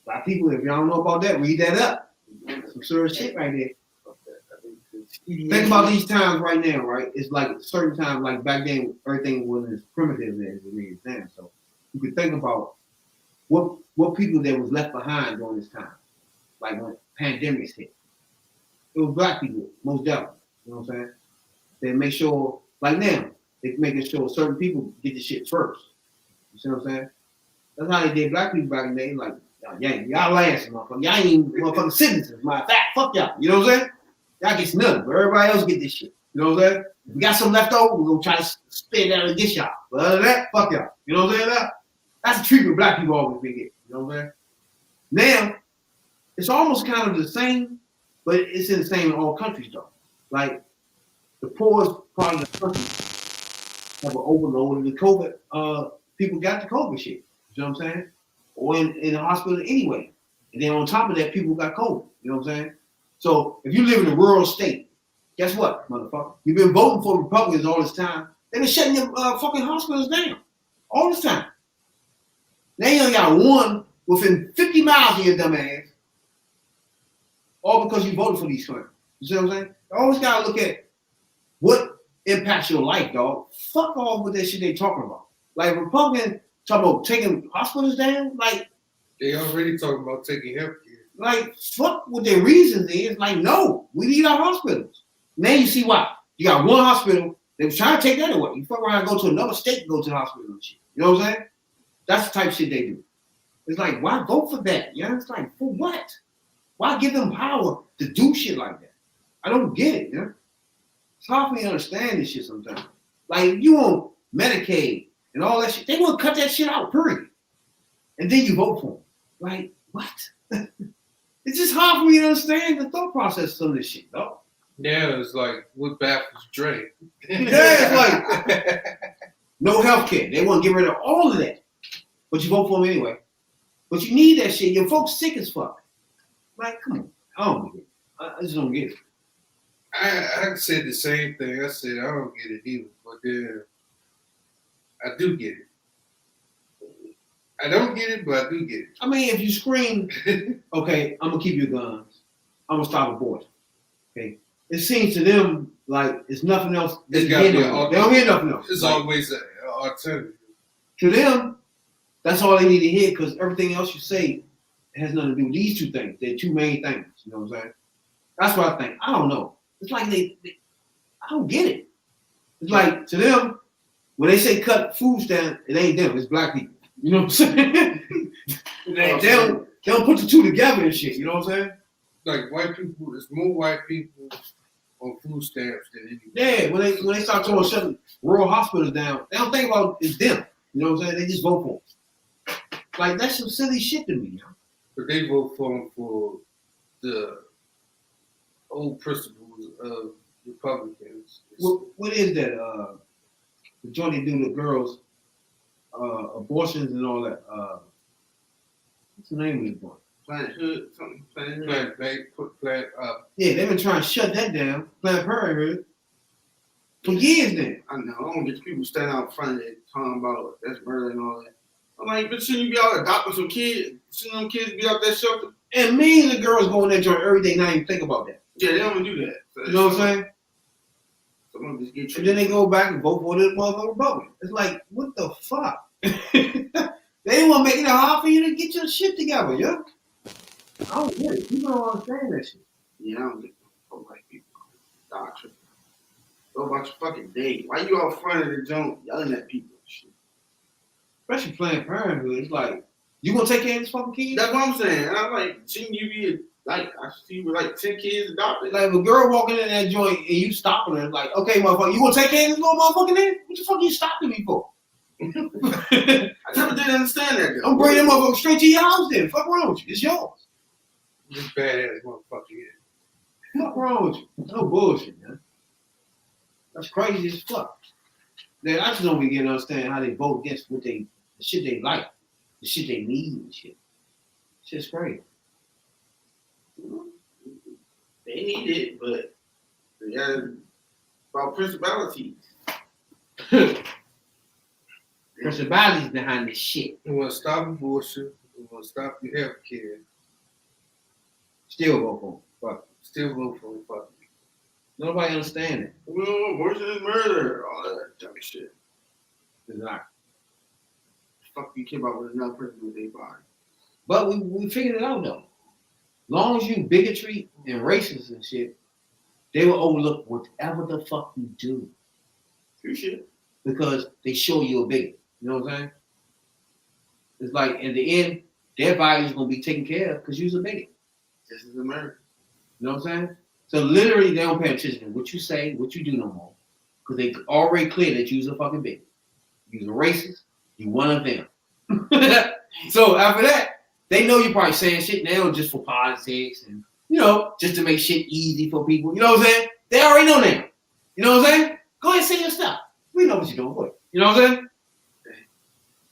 Black people, if y'all don't know about that, read that up. Some serious shit right there. Think about these times right now, right? It's like certain times, like back then, everything wasn't as primitive as it is now. So you could think about what people that was left behind during this time, like when pandemics hit. It was black people, most definitely. You know what I'm saying? They make sure, like now, they're making sure certain people get the shit first. You see what I'm saying? That's how they did black people back in the day. Like, y'all last, motherfucker. Y'all ain't even motherfucking citizens. Matter of fact, fuck y'all. You know what I'm saying? Y'all get nothing, but everybody else get this shit. You know what I'm saying? If we got some left over, we're gonna try to spit that against y'all. But other than that, fuck y'all. You know what I'm saying? That's the treatment black people always been getting. You know what I'm saying? Now, it's almost kind of the same, but it's in the same in all countries though. Like the poorest part of the country have an overload of the COVID. People got the COVID shit. You know what I'm saying? Or in the hospital anyway. And then on top of that, people got COVID. You know what I'm saying? So if you live in a rural state, guess what, motherfucker? You've been voting for Republicans all this time. They've been shutting your fucking hospitals down all this time. Now you only got one within 50 miles of your dumb ass, all because you voted for these clowns. You see what I'm saying? You always gotta look at what impacts your life, dog. Fuck all with that shit they talking about. Like Republicans talking about taking hospitals down.
They already talking about taking health care.
Fuck what their reasons is. Like, no, we need our hospitals. Now you see why. You got one hospital. They was trying to take that away. You fuck around and go to another state and go to the hospital and shit. You know what I'm saying? That's the type of shit they do. It's like, why vote for that? You know, it's like, for what? Why give them power to do shit like that? I don't get it, you know? It's hard for me to understand this shit sometimes. Like, you want Medicaid and all that shit. They want to cut that shit out, period. And then you vote for them. Like, what? It's just hard for me to understand the thought process of some of this shit, though.
Now it's like, what baffles Dre?
Yeah, it's like, no health care. They want to get rid of all of that. But you vote for them anyway. But you need that shit. Your folks sick as fuck. Like, come on. I don't get it. I just don't get it.
I said the same thing. I said I don't get it either, but then I do get it. I don't get it, but I do get it.
I mean, if you scream, okay, I'm gonna keep your guns. I'm gonna stop abortion. Okay, it seems to them like it's nothing else. They don't hear nothing else.
It's
like,
always an alternative.
To them, that's all they need to hear because everything else you say has nothing to do with these two things. They're two main things. You know what I'm saying? That's what I think. I don't know. It's like I don't get it. It's like to them, when they say cut food stamps, it ain't them. It's black people. You know what I'm saying? they don't put the two together and shit. You know what I'm saying?
Like white people, there's more white people on food stamps than anybody.
Yeah, when they start throwing shutting rural hospitals down, they don't think about it's them. You know what I'm saying? They just vote for them. Like that's some silly shit to me. You know?
But they vote for them for the old principles of Republicans.
What is that? The joint they do to girls, abortions and all that. What's the name of the joint?
Planet Hood, something. Planet Hood.
Plant
Yeah, they've been trying to shut that down. Planned Parenthood for years now.
I know. I don't get people standing out front of it talking about that's murder and all that. I'm like, but shouldn't you be out adopting some kids? Shouldn't them kids be out that shelter?
And millions of girls go in that joint every day, not even think about that.
Yeah, they don't do that. So
You know what I'm saying?
Someone just get
And then they go back and vote for the motherfucker Republican. It's like, what the fuck? They want to make it hard for you to get your shit together, yeah? I don't get it. People don't understand that shit.
Yeah, I don't get fuck like people. Doctrine. Go about your fucking day. Why you out front of the joint yelling at people and shit?
Especially Planned Parenthood. It's like, you gonna take care of this fucking kid?
That's what I'm saying. And I'm like, shouldn't you be like, I see you with like 10 kids adopted?
Like, if a girl walking in that joint and you stopping her, it's like, okay, motherfucker, you gonna take care of this little motherfucker then? What the fuck you stopping me for?
I never did understand that.
I'm bringing that motherfucker straight to your house then. Fuck wrong with you. It's yours.
this badass motherfucker is.
Fuck wrong with you? No bullshit, man. That's crazy as fuck. Man, I just don't begin to understand how they vote against the shit they like, the shit they need and shit. Shit's crazy.
They need it, but they got about principalities.
Principalities behind this shit.
We want to stop abortion. We want to stop your health care.
Still vote for them. Fuck.
Still vote for them. Fuck.
Nobody understand it.
Well, abortion is murder. All that type of shit.
It's not.
Fuck you care about what another person with their body.
But we figured it out though. Long as you bigotry and racist and shit, they will overlook whatever the fuck you do.
True shit.
Because they show you a bigot. You know what I'm saying? It's like in the end, their body is gonna be taken care of because you're a bigot.
This is America.
You know what I'm saying? So literally they don't pay attention to what you say, what you do no more. Because they already clear that you're a fucking bigot. You're a racist, you one of them. So after that, they know you're probably saying shit now just for politics and, you know, just to make shit easy for people. You know what I'm saying? They already know now. You know what I'm saying? Go ahead and say your stuff. We know what you're doing. Boy. You know what I'm saying?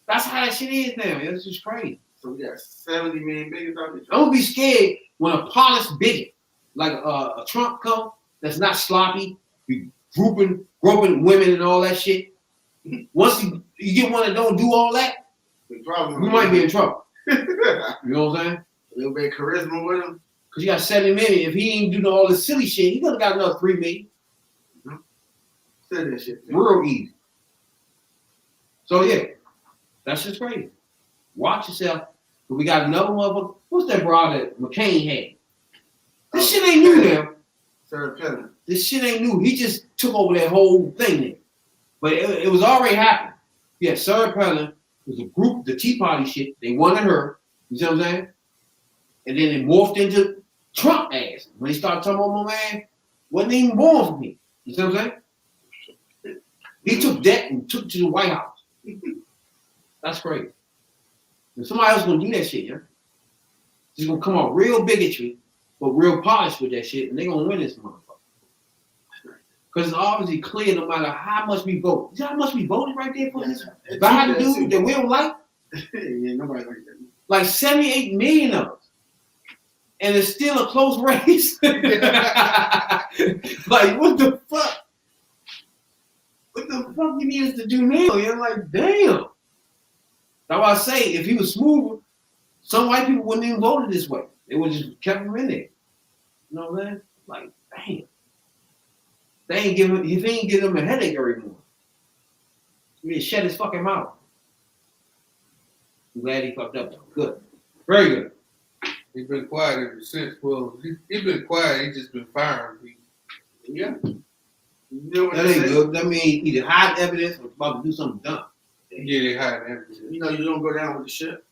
That's how that shit is now. It's just crazy.
So we got 70 million bigots out there.
I'm gonna be scared when a polished bigot like a Trump come that's not sloppy, be groping women and all that shit. Once you get one that don't do all that, we might be in trouble. You know what I'm saying?
A little bit of charisma with him.
Because you got 70 million. If he ain't doing all this silly shit, he could have got another 3 million.
Said that shit.
Real easy. So yeah, that's just crazy. Watch yourself. But we got another motherfucker. What's that broad that McCain had? This shit ain't new now.
Sarah Palin.
This shit ain't new. He just took over that whole thing there. But it was already happening. Yeah, Sarah Palin was a group, the Tea Party shit. They wanted her. You see what I'm saying? And then it morphed into Trump ass. When he started talking about my man, wasn't even born from me. You see what I'm saying? He took that and took it to the White House. That's crazy. And somebody else gonna do that shit, yeah? It's gonna come out real bigotry, but real polished with that shit, and they gonna win this motherfucker. Because it's obviously clear no matter how much we vote. See how much we voted right there for this Biden dude that we don't like?
Yeah, nobody like that.
Like 78 million of us. And it's still a close race. Like, what the fuck? What the fuck you need us to do now? You're like, damn. That's why I say, if he was smoother, some white people wouldn't even vote this way. They would just kept him in there. You know what I'm saying? Like, damn. They ain't giving, if he ain't giving him a headache anymore. He need to shut his fucking mouth. I'm glad he fucked up though. Good. Very good.
He's been quiet ever since. Well, he's been quiet. He's just been firing people.
Yeah. You know what
That
they
ain't
say?
good. That means either hide evidence or about to do something dumb.
Yeah, they hiding everything.
You know you don't go down with the ship.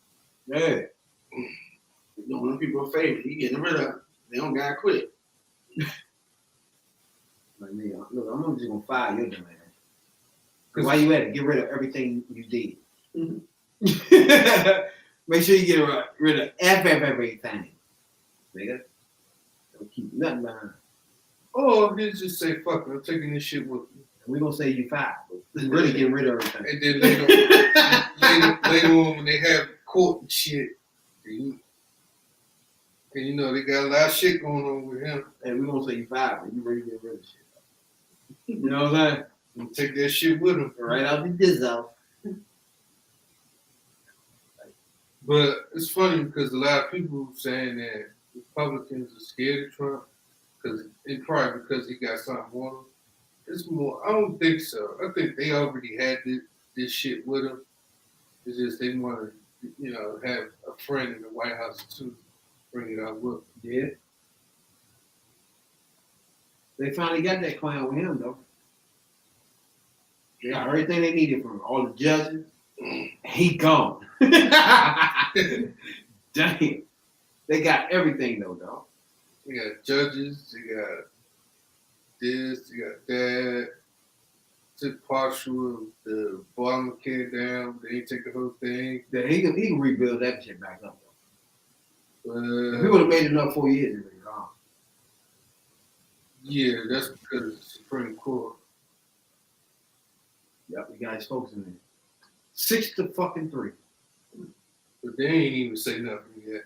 Yeah.
You know when people are favored, you getting rid of them. They don't gotta quit.
Like, nigga, look, I'm just gonna fire your dumb ass. Cause why you at it? Get rid of everything you did. Make sure you get rid of everything. Nigga. Don't keep nothing behind.
Or he just say, fuck it, I'm taking this shit with me.
We're gonna say you fired. But really getting rid of everything.
And then later on when they have court and shit, and you know they got a lot of shit going on with him.
And we're gonna say you fired, but you really getting rid of shit. You know what I'm saying?
And take that shit with him.
Right out the dizzo.
But it's funny because a lot of people saying that Republicans are scared of Trump because in part because he got something on him. It's more. I don't think so. I think they already had this shit with him. It's just they want to, have a friend in the White House to bring it out with them.
Yeah. They finally got that clown with him though. They got everything they needed from all the judges. He gone. Damn. They got everything though, dog.
They got judges, they got this, they got that. Took partial of the Obamacare down, they ain't take the whole thing.
Yeah, he can rebuild that shit back up though. If he would have made it up 4 years, it would have gone.
Yeah, that's because of the Supreme Court.
Yep, you guys folks in there. 6-3.
But they ain't even say nothing yet.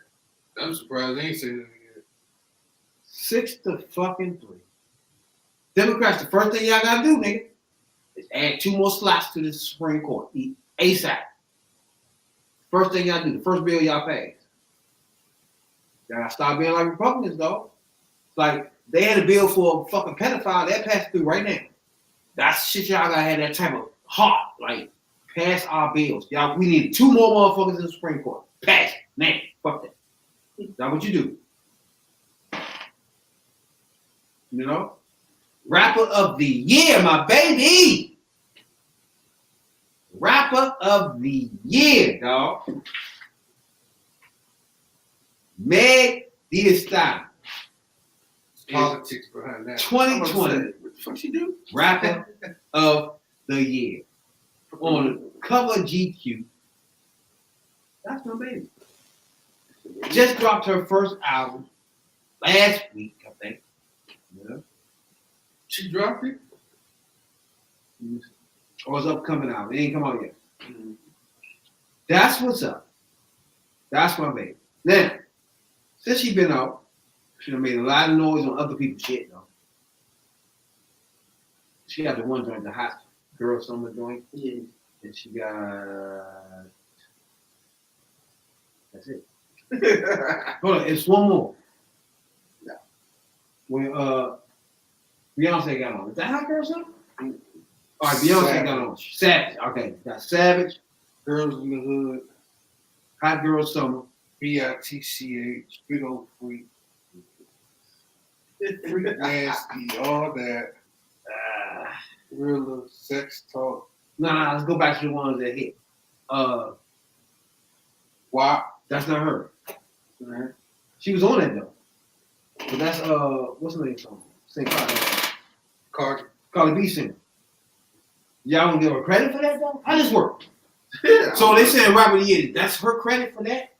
I'm surprised they ain't say nothing yet.
6-3. Democrats, the first thing y'all gotta do, nigga, is add 2 more slots to the Supreme Court. ASAP. First thing y'all do, the first bill y'all pass. Y'all gotta start being like Republicans, though. Like, they had a bill for a fucking pedophile, that passed through right now. That's shit y'all gotta have that type of heart. Like, pass our bills. Y'all, we need 2 more motherfuckers in the Supreme Court. Pass it. Man, fuck that. That's what you do. You know? Rapper of the year, my baby. Rapper of the year, dog. Meg Thee Stallion.
Politics behind that.
2020
What the fuck she do?
Rapper of the year. On the cover of GQ. That's my baby. Just dropped her first album last week, I think. Yeah.
She dropped it?
Or it's upcoming album. It ain't come out yet. That's what's up. That's my baby. Now, since she been out, she done made a lot of noise on other people's shit, though. She got the one joint, the Hot Girl Summer joint.
Yeah.
And she got... That's it. Hold on, it's one more. When Beyonce got on. Is that Hot Girl Summer? All right, Beyonce
Savage.
got on Savage. Okay, got Savage,
Girls in the Hood,
Hot Girl Summer.
BITCH, Big Old Freak, Freak Nasty, all that. Gorilla, Sex Talk,
Nah, let's go back to the ones that hit.
WAP.
That's not her. She was on that though. But that's what's the name song? Sing Cardi B singer. Y'all don't give her credit for that though? How this work? So they saying Rapper of the Year, that's her credit for that?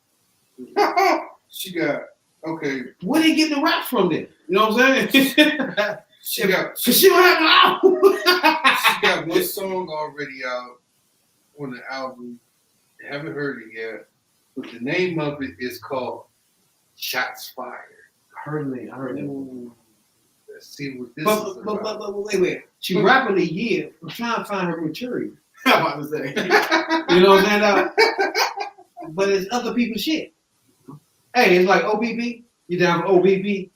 She got, okay,
Where they get the rap from then? You know what I'm saying?
she got
Cause she don't have an album.
she got one song already out on the album. Haven't heard it yet, but the name of it is called Shots Fired.
I heard it.
Ooh, let's see what this is
But
about.
wait. She Rapper of the Year. I'm trying to find her material.
I'm about to say.
You know what I'm saying? But it's other people's shit. Hey, it's like OPP. You down for OPP?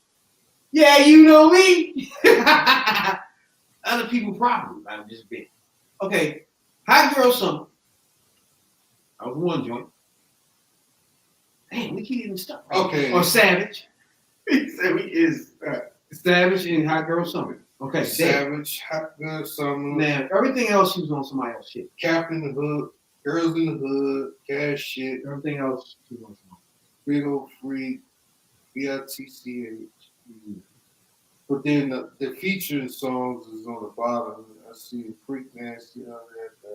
Yeah, you know me. Other people problem. I'm just big. Okay, Hot Girl Summer. I was one joint. Damn, we keep getting stuck.
Okay.
Or Savage.
He said we is
Savage and Hot Girl Summer. Okay, there.
Savage, Hot Gun Summer,
Now, everything else she was on somebody else's shit.
Cap in the Hood, Girls in the Hood, Cash Shit,
Everything else she was on somebody.
Big Old Freak, BITCH. But then the featuring songs is on the bottom. I see Freak Nasty, all that.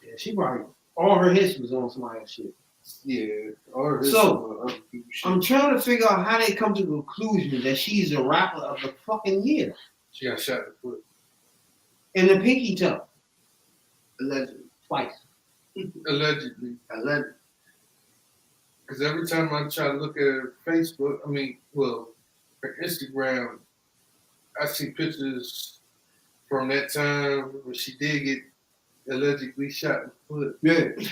Yeah, she probably all her hits was on somebody else's shit.
Yeah, or his
So,
other people's shit.
I'm trying to figure out how they come to the conclusion that she's a rapper of the fucking year.
She got shot in the foot.
In the pinky toe,
allegedly.
twice.
Allegedly.
Allegedly.
Because every time I try to look at her Facebook, her Instagram, I see pictures from that time when she did get allegedly shot in the foot
Yeah.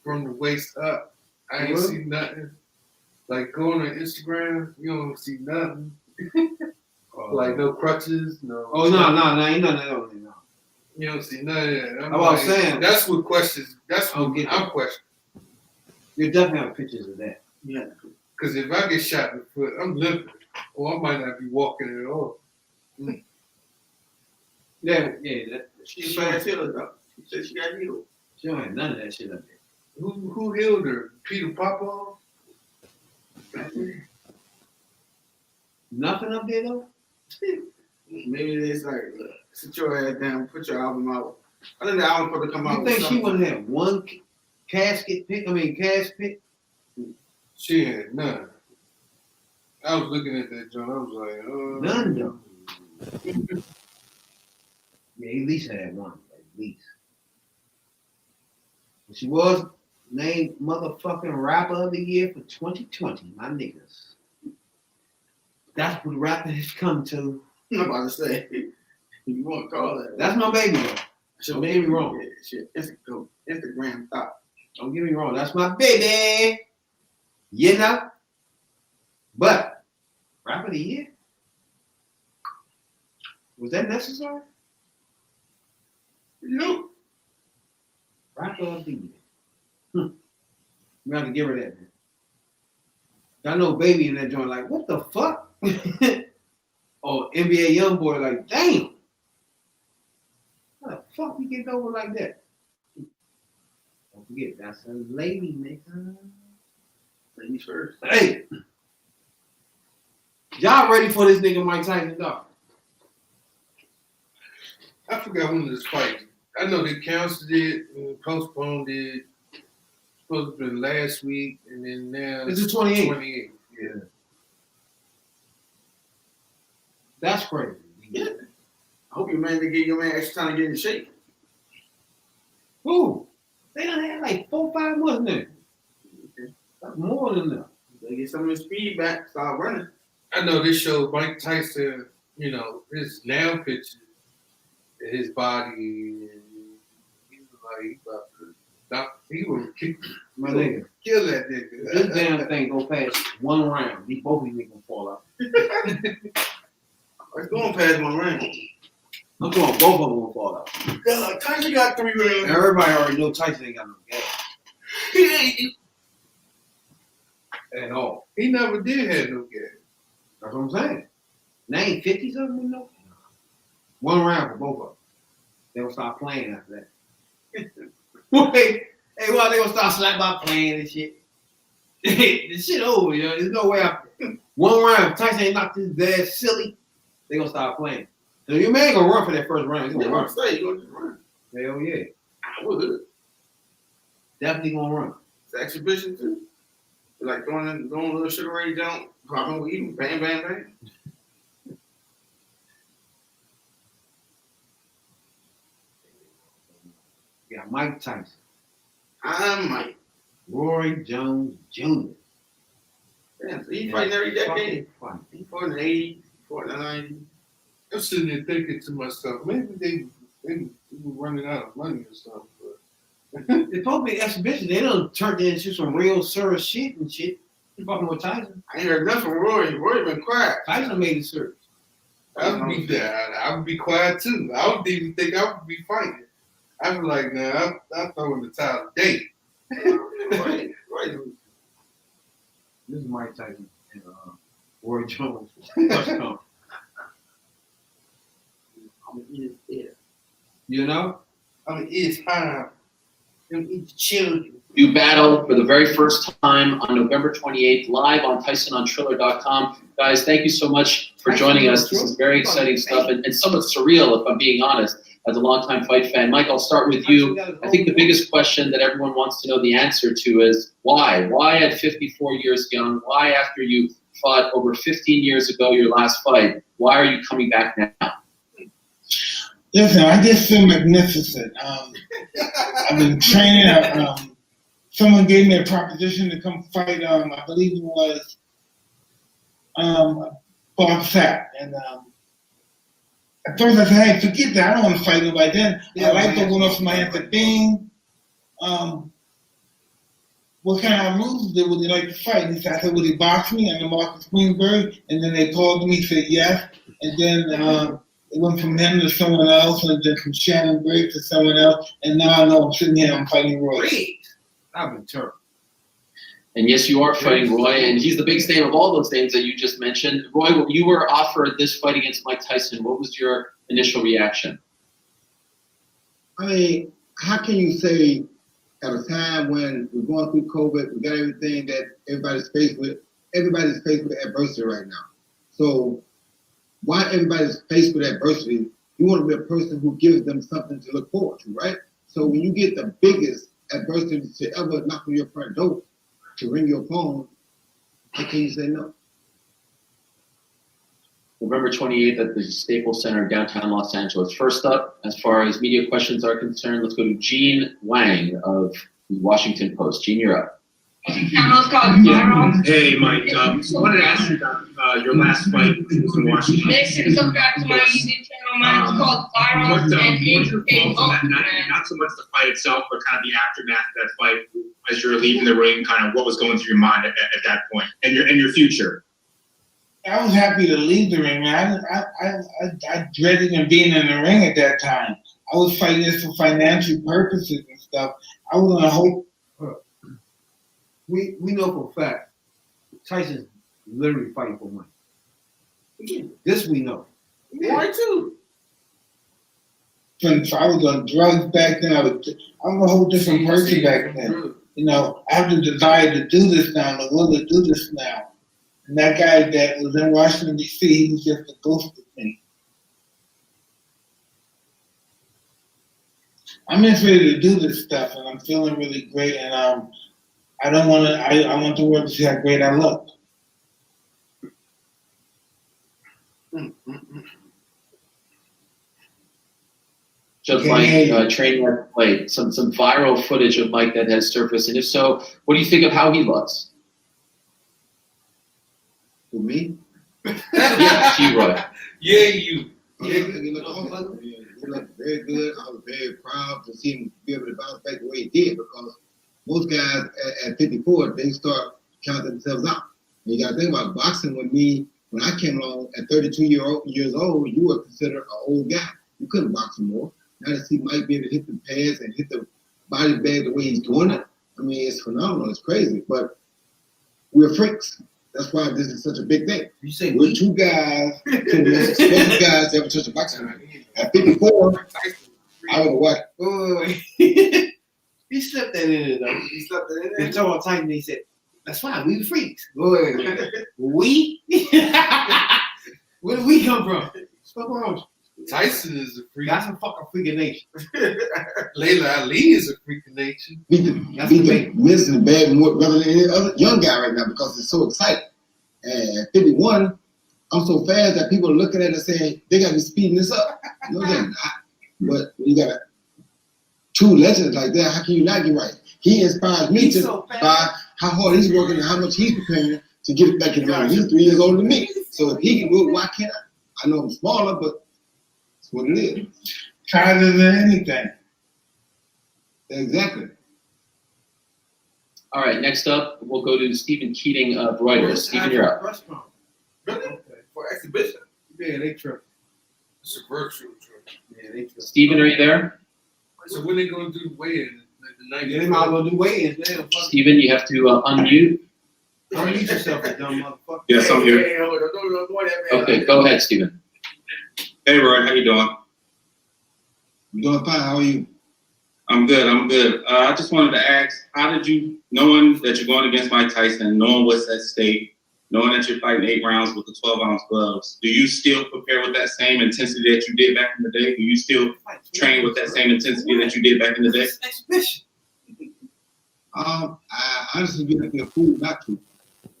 from the waist up. I ain't
Really?
see nothing. Like going on Instagram, you don't see nothing. Like no crutches, no.
Oh no, ain't nothing else. No.
You don't see none of that. I'm
I was saying.
That's what questions. That's
I'll
what
get
I'm
that.
questioning.
You definitely have pictures of that.
Yeah.
Because if I get shot in the foot, I'm limping, or I might not be walking at all.
Yeah.
She fast healer though. She said she got healed.
She don't have none of that shit up there.
Who healed her? Peter Popoff?
Nothing up there though.
Maybe it's like, look, sit your ass down, put your album out. I think the album supposed to come out.
You
with
think she
something.
wouldn't have one casket pick? I mean, cash pick.
She had none. I was looking at that joint. I was like,
None though. Yeah, he at least had one. At least. She was named motherfucking rapper of the year for 2020, my niggas. That's what rap has come to.
I'm about to say, you want to call that?
That's my baby though.
Shit,
Don't get me wrong.
Yeah, shit, Instagram thought.
Don't get me wrong. That's my baby. You know? But, rap of the year? Was that necessary?
Nope.
Rapper of the year. We have to give her that. Man. I know baby in that joint like, what the fuck? Oh, NBA YoungBoy like, damn. How the fuck we get over like that? Don't forget, that's a lady, nigga.
Ladies first.
Hey, y'all ready for this nigga Mike Tyson dog?
I forgot when this fight. I know they canceled it and postponed it. Supposed to have been last week, and then now
This is 28.
28. Yeah.
That's crazy.
Yeah. I hope your man didn't give your man extra time to get in shape.
Who? They done had like 4-5 months now.
Okay.
That's more than enough.
They get some of his speed back, start running.
I know this showed Mike Tyson, his now pictures, his body, and he was like, he about to he would
My nigga.
kill that nigga.
This damn thing go past one round. Both of these niggas gonna fall out.
It's going past one round.
I'm talking both of them gonna fall out.
Yeah, Tyson got 3 rounds.
Everybody already know Tyson ain't got no gas
He
at all.
never did have no gas.
That's what I'm saying. They ain't 50 something, you know? 1 round for both of them. They gonna start playing after that. Hey, well, they gonna start slapping by playing and shit. This shit over, yo. There's no way after 1 round. If Tyson ain't knocked his dad silly, they gonna start playing. So your man gonna run for that first round. He's
gonna
gonna run.
say, you gonna just run.
Hell yeah.
I would.
Definitely gonna run.
It's exhibition too. Like doing a little sugar ray jump, popping weed, bang, bang, bang.
You got Mike Tyson,
I might.
Roy Jones Jr.
Yeah, so he fighting every decade.
Fucking
He fought in the 80s, fought in the 90s.
I'm sitting there thinking to myself, maybe they were running out of money or something. But
It's supposed to be exhibition. They done turned it into some real serious shit and shit. You fucking with Tyson.
I ain't heard nothing from Roy. Roy been quiet.
Tyson made it serious.
I would be there. I would be quiet too. I wouldn't even think I would be fighting. I'd be like, nah, I'm throwing the towel today.
Roy,
This is Mike Tyson and Roy Jones. First come.
I'm gonna eat his ear.
You know?
I mean, it's high.
I'm gonna eat the children.
You battle for the very first time on November 28th, live on TysonOnTriller.com. Guys, thank you so much for joining us. This is very exciting stuff and somewhat surreal, if I'm being honest, as a longtime fight fan. Mike, I'll start with you. I think the biggest question that everyone wants to know the answer to is why? Why at 54 years young? Why after you fought over 15 years ago, your last fight? Why are you coming back now?
Listen, I just feel magnificent. I've been training. Someone gave me a proposition to come fight. I believe it was Bob Sapp. And at first I said, hey, forget that. I don't want to fight nobody. Then I like to go off my answer thing. What kind of moves would they like to fight? And he said, I said, would he box me? And then Marcus Queensberg. And then they called me, said yes. And then it went from him to someone else, and then from Shannon Briggs to someone else. And now I know I'm sitting here, I'm fighting Roy.
I've been terrible.
And yes, you are fighting Roy, and he's the biggest name of all those names that you just mentioned. Roy, when you were offered this fight against Mike Tyson, what was your initial reaction?
I mean, how can you say at a time when we're going through COVID, we got everything that everybody's faced with adversity right now. So why everybody's faced with adversity, you want to be a person who gives them something to look forward to, right? So when you get the biggest adversity to ever knock on your front door to ring your phone, how can you say no?
November 28th at the Staples Center, downtown Los Angeles. First up, as far as media questions are concerned, let's go to Gene Wang of the Washington Post. Gene, you're up.
Hey, Mike. I wanted to ask you about your last fight in Washington.
Make sure to subscribe to my YouTube channel. Mine's called Firearms and
What's your thoughts on that? Not so much the fight itself, but kind of the aftermath of that fight as you were leaving the ring, kind of what was going through your mind at that point and your future.
I was happy to leave the ring, man. I dreaded being in the ring at that time. I was fighting this for financial purposes and stuff. I was gonna hope.
We know for a fact Tyson's literally fighting for money. This we know.
Roy too.
Since I was on drugs back then, I'm a whole different person back then. You know, I have the desire to do this now, the will to do this now. And that guy that was in Washington, D.C., he was just a ghost of me. I'm just ready to do this stuff, and I'm feeling really great, and I don't want to, I want the world to see how great I look.
Just like training at the plate, some viral footage of Mike that has surfaced, and if so, what do you think of how he looks?
For me?
Yeah, you, Roy.
Yeah, you.
He looked awesome. He looked very good. I was very proud to see him be able to bounce back the way he did, because most guys at 54, they start counting themselves out. And you got to think about boxing with me. When I came along at 32 years old, you were considered an old guy. You couldn't box him more. Now to see Mike be able to hit the pads and hit the body bag the way he's doing it, I mean, it's phenomenal. It's crazy. But we're freaks. That's why this is such a big thing.
You say
We're two guys, two most expensive guys to ever touch a boxing ring. At 54, I would have what?
He slipped that in it though.
He slept in
And
there.
told Titan, he said, "That's fine. We the freaks. Go ahead. We? Where do we come from? What's wrong?
Tyson is a freak.
That's a fucking freak of nature.
Layla Ali is a freak of nature.
Beat the Miz in the bag more rather than any other young guy right now because it's so exciting. And at 51, I'm so fast that people are looking at it and saying they got to be speeding this up. No, they're not. But when you got two legends like that, how can you not get right? He inspires me
He's
to
so fast.
by how hard he's working and how much he's preparing to get it back in the ring. He's 3 years older than me. So if he can do it, why can't I? I know I'm smaller, but it's what it is.
Tighter than anything.
Exactly.
All right, next up, we'll go to Stephen Keating of Reuters. Stephen, you're up.
Really? For exhibition?
Yeah, they tripping.
It's a virtual trip.
Yeah, they tripping.
Stephen, are you there?
So when they gonna do the weigh-in? The
Yeah, they might as well do weigh-ins. Man. Fuck.
Stephen, you have to unmute.
Unmute yourself, you dumb motherfucker.
Yes, I'm here.
Hey, hold on, don't that man.
Okay, go ahead, Stephen.
Hey, Roy, how you doing?
I'm doing fine. How are you?
I'm good. I just wanted to ask, how did you, knowing that you're going against Mike Tyson, knowing what's at stake, knowing that you're fighting 8 rounds with the 12-ounce gloves, do you still prepare with that same intensity that you did back in the day? Do you still train with that same intensity that you did back in the day?
Exhibition.
I honestly feel fool not to.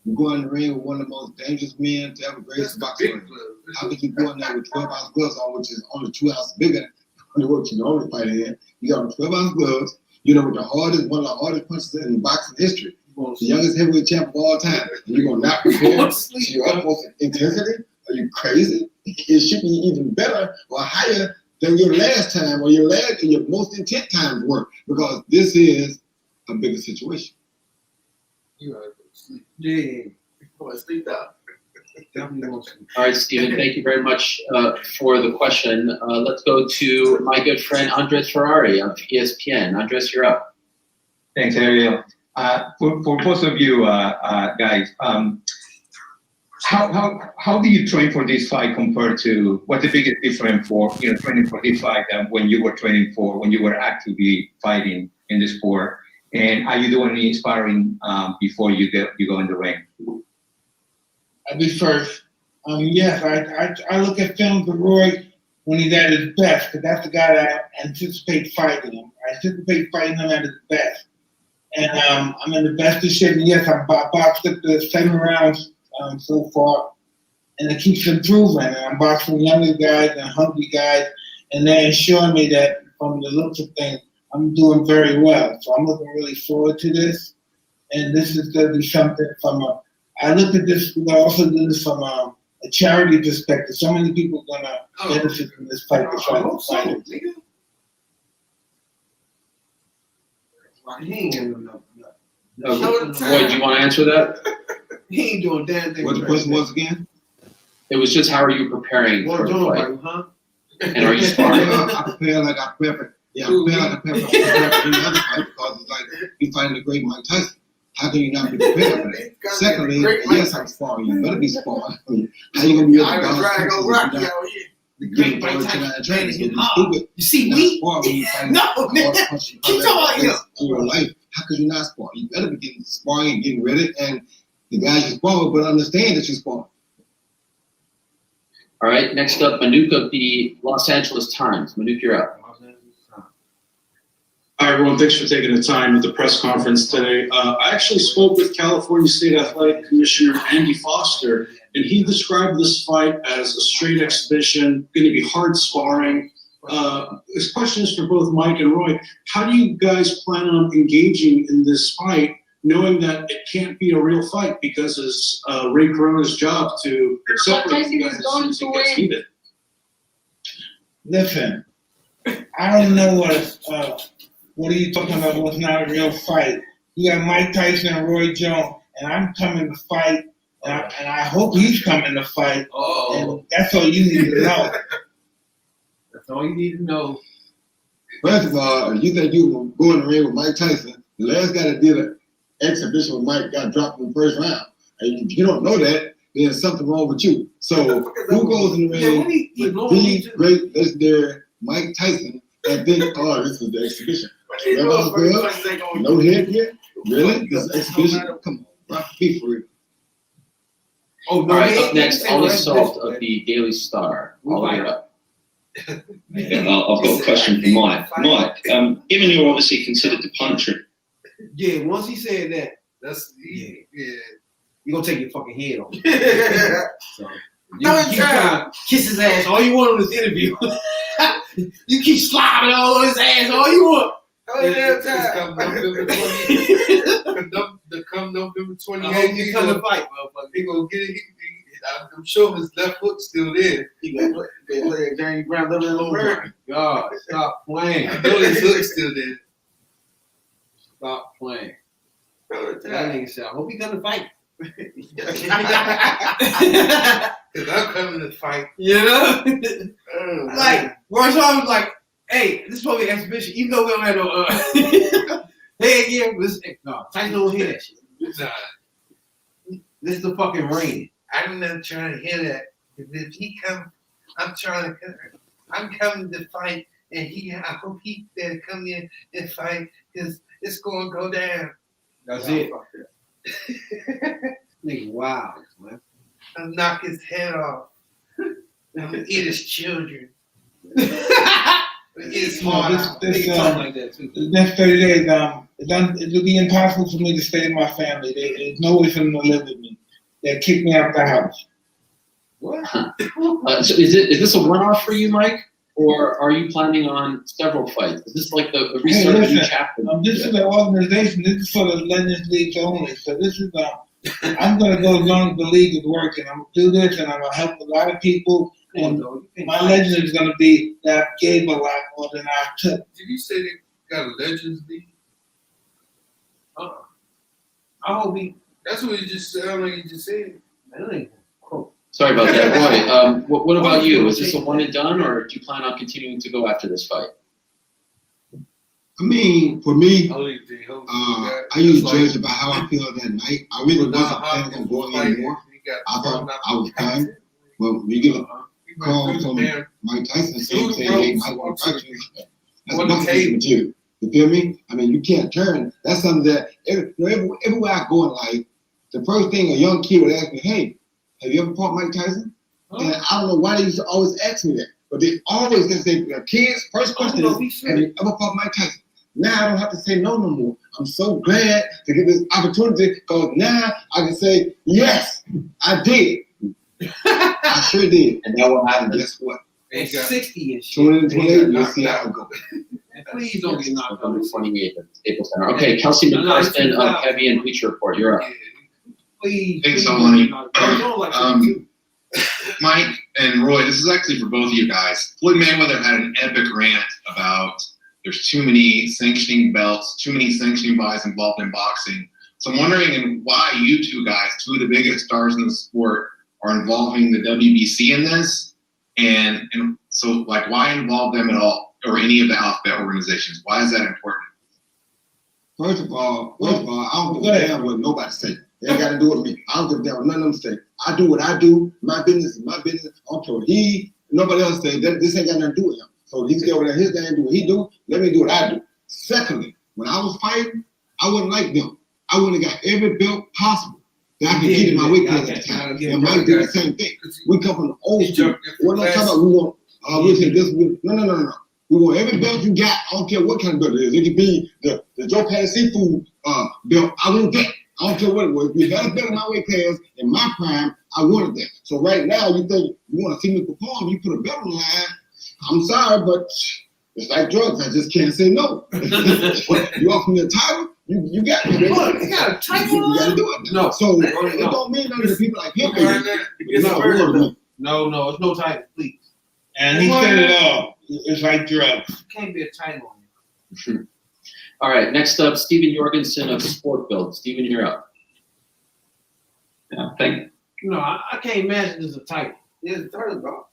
You go in the ring with one of the most dangerous men to ever grace the boxing ring. How could you go in there with 12-ounce gloves on, which is only 2 ounces bigger than what you normally fight in? You got 12-ounce gloves. You know, with one of the hardest punches in boxing history. The youngest heavyweight champ of all time. And you're going to not prepare to your utmost intensity? Are you crazy? It should be even better or higher than your last time or your most intense times were, because this is a bigger situation.
You gotta go to sleep.
Yeah.
Go and sleep out.
Definitely want to.
All right, Stephen, thank you very much for the question. Let's go to my good friend Andres Ferrari of ESPN. Andres, you're up.
Thanks, Ariel. For both of you guys, how do you train for this fight compared to what's the biggest difference for training for this fight than when you were when you were actively fighting in the sport? And are you doing any sparring before you go in the ring?
I'll be first. Yes, I look at films of Roy when he's at his best, because that's the guy that I anticipate fighting him. I anticipate fighting him at his best. And I'm in the best of shape. And yes, I boxed up the 7 rounds so far, and it keeps improving. And I'm boxing younger guys and hungry guys, and they're ensuring me that from the looks of things, I'm doing very well. So I'm looking really forward to this. And this is going to be something I look at this, I also do this from a charity perspective. So many people are going to benefit from this fight.
He ain't doing no.
Roy, do you want to answer that?
He ain't doing damn thing.
What the question was again?
It was just how are you preparing for the fight?
Huh?
And are you sparring?
I prepare like I prepare for any other fight, because it's like you're fighting the great Mike Tyson. How can you not be prepared for that? Secondly, yes, I'm sparring. You better be sparring. How you gonna be able to balance
Great Mike Tyson training him hard. You see me? No, man. Keep talking about him.
In your life, how could you not spar? You better be getting sparring and getting ready, and the guys you spar with, but understand that you're sparring.
All right, next up, Manuk of the Los Angeles Times. Manuk, you're up.
Hi, everyone. Thanks for taking the time at the press conference today. I actually spoke with California State Athletic Commissioner Andy Foster, and he described this fight as a straight exhibition, going to be hard sparring. This question is for both Mike and Roy. How do you guys plan on engaging in this fight, knowing that it can't be a real fight because it's Ray Corona's job to separate you guys as it gets heated?
Listen, I don't know what are you talking about? What's not a real fight? You got Mike Tyson and Roy Jones, and I'm coming to fight, and I hope he's coming to fight. And that's all you need to know.
That's all you need to know.
First of all, you think you were going to the ring with Mike Tyson? The last guy that did an exhibition with Mike got dropped in the first round. And if you don't know that, then there's something wrong with you. So who goes in the ring with the great legendary Mike Tyson and think, oh, this is the exhibition? No headgear? Really? This is exhibition? Come on, rock be for real.
Oh,
All right, up next, Ollie Salt of the Daily Star. Ollie, you're up.
Yeah, I've got a question for Mike. Mike, given you're obviously considered the puncher,
Yeah, once he said that,
That's
yeah,
yeah.
you gonna take your fucking head off. So, you trying to kiss his ass all you want on this interview. You keep slobbing all on his ass all you want.
Come November
I hope you come to
28th,
fight, motherfucker.
he gonna get it. I'm sure his left foot's still there.
He gonna play James Brown, living in America. God, stop playing.
I know his foot's still there.
Stop playing. That nigga said, I hope he come to fight.
Cause I'm coming to fight.
You know? Like, Royce Hall was like, hey, this is supposed to be an exhibition, even though we don't have no headgear. No, Tyson don't hear that shit.
Nah,
This is the fucking ring.
I'm not trying to hear that. If he come, I'm coming to fight, and I hope he better come in and fight, cause it's gonna go down.
That's it. Nigga, wow, man.
I'll knock his head off. I'm gonna eat his children. It's hard.
The next 30 days, it'll be impossible for me to stay in my family. There's no way for them to live with me. They'll kick me out the house.
What?
So is this a one-off for you, Mike? Or are you planning on several fights? Is this like the restart of a new chapter?
This is an organization. This is for the Legends League only. So this is I'm going to go as long as the league is working. I'm going to do this, and I'm going to help a lot of people. And my legend is going to be that I gave a lot more than I took.
Did you say they got a Legends League?
I hope he.
That's what you just said. Like you just said.
Sorry about that, Roy. What about you? Is this a one and done, or do you plan on continuing to go after this fight?
I mean, for me,
Holy
I used to judge about how I feel that night. I really wasn't planning on going anymore. I thought I was fine. Well, we get a call from Mike Tyson saying, hey, Mike want to fight you. That's boxing material. You feel me? I mean, you can't turn. That's something that everywhere I go in life, the first thing a young kid would ask me, hey, have you ever fought Mike Tyson? And I don't know why they used to always ask me that. But they always say, kids, first question is, have you ever fought Mike Tyson? Now I don't have to say no more. I'm so glad to get this opportunity because now I can say, yes, I did. I sure did. And that will happen. Guess what?
At 60 and shit.
2028, you'll see how it goes.
Please don't get knocked
on
out.
the 28th at Staples Center. Okay, Kelsey McCarthy of Heavy and Bleacher Report, you're up.
Please.
Thanks, Ollie.
Don't
Mike and Roy, this is actually for both of you guys. Floyd Mayweather had an epic rant about there's too many sanctioning belts, too many sanctioning bodies involved in boxing. So I'm wondering why you two guys, two of the biggest stars in the sport, are involving the WBC in this, and so like why involve them at all, or any of the alphabet organizations? Why is that important?
First of all, I don't give a damn what nobody say. They ain't got to do with me. I don't give a damn what none of them say. I do what I do. My business is my business. I don't care what nobody else say. This ain't got nothing to do with him. So he can stay over there, his thing, do what he do. Let me do what I do. Secondly, when I was fighting, I wasn't like them. I would have got every belt possible that I could get in my weight class at the time. And Mike did the same thing. We come from the old school. We're not talking about we want no. We want every belt you got. I don't care what kind of belt it is. It could be the Joe Patty Seafood belt. I want that. I don't care what it was. If you had a belt in my weight class in my prime, I wanted that. So right now, you think you want to see me perform, you put a belt on the line. I'm sorry, but it's like drugs. I just can't say no. You offer me a title, you got me.
Look, you got a title.
You got to do it.
No.
So it don't mean nothing to people like him.
No, it's no title, please.
And he said it all. It's like drugs.
Can't be a title on you.
All right, next up, Stephen Jorgensen of Sport Build. Stephen, you're up. Yeah, thank you.
No, I can't imagine there's a title.
There's a title, bro.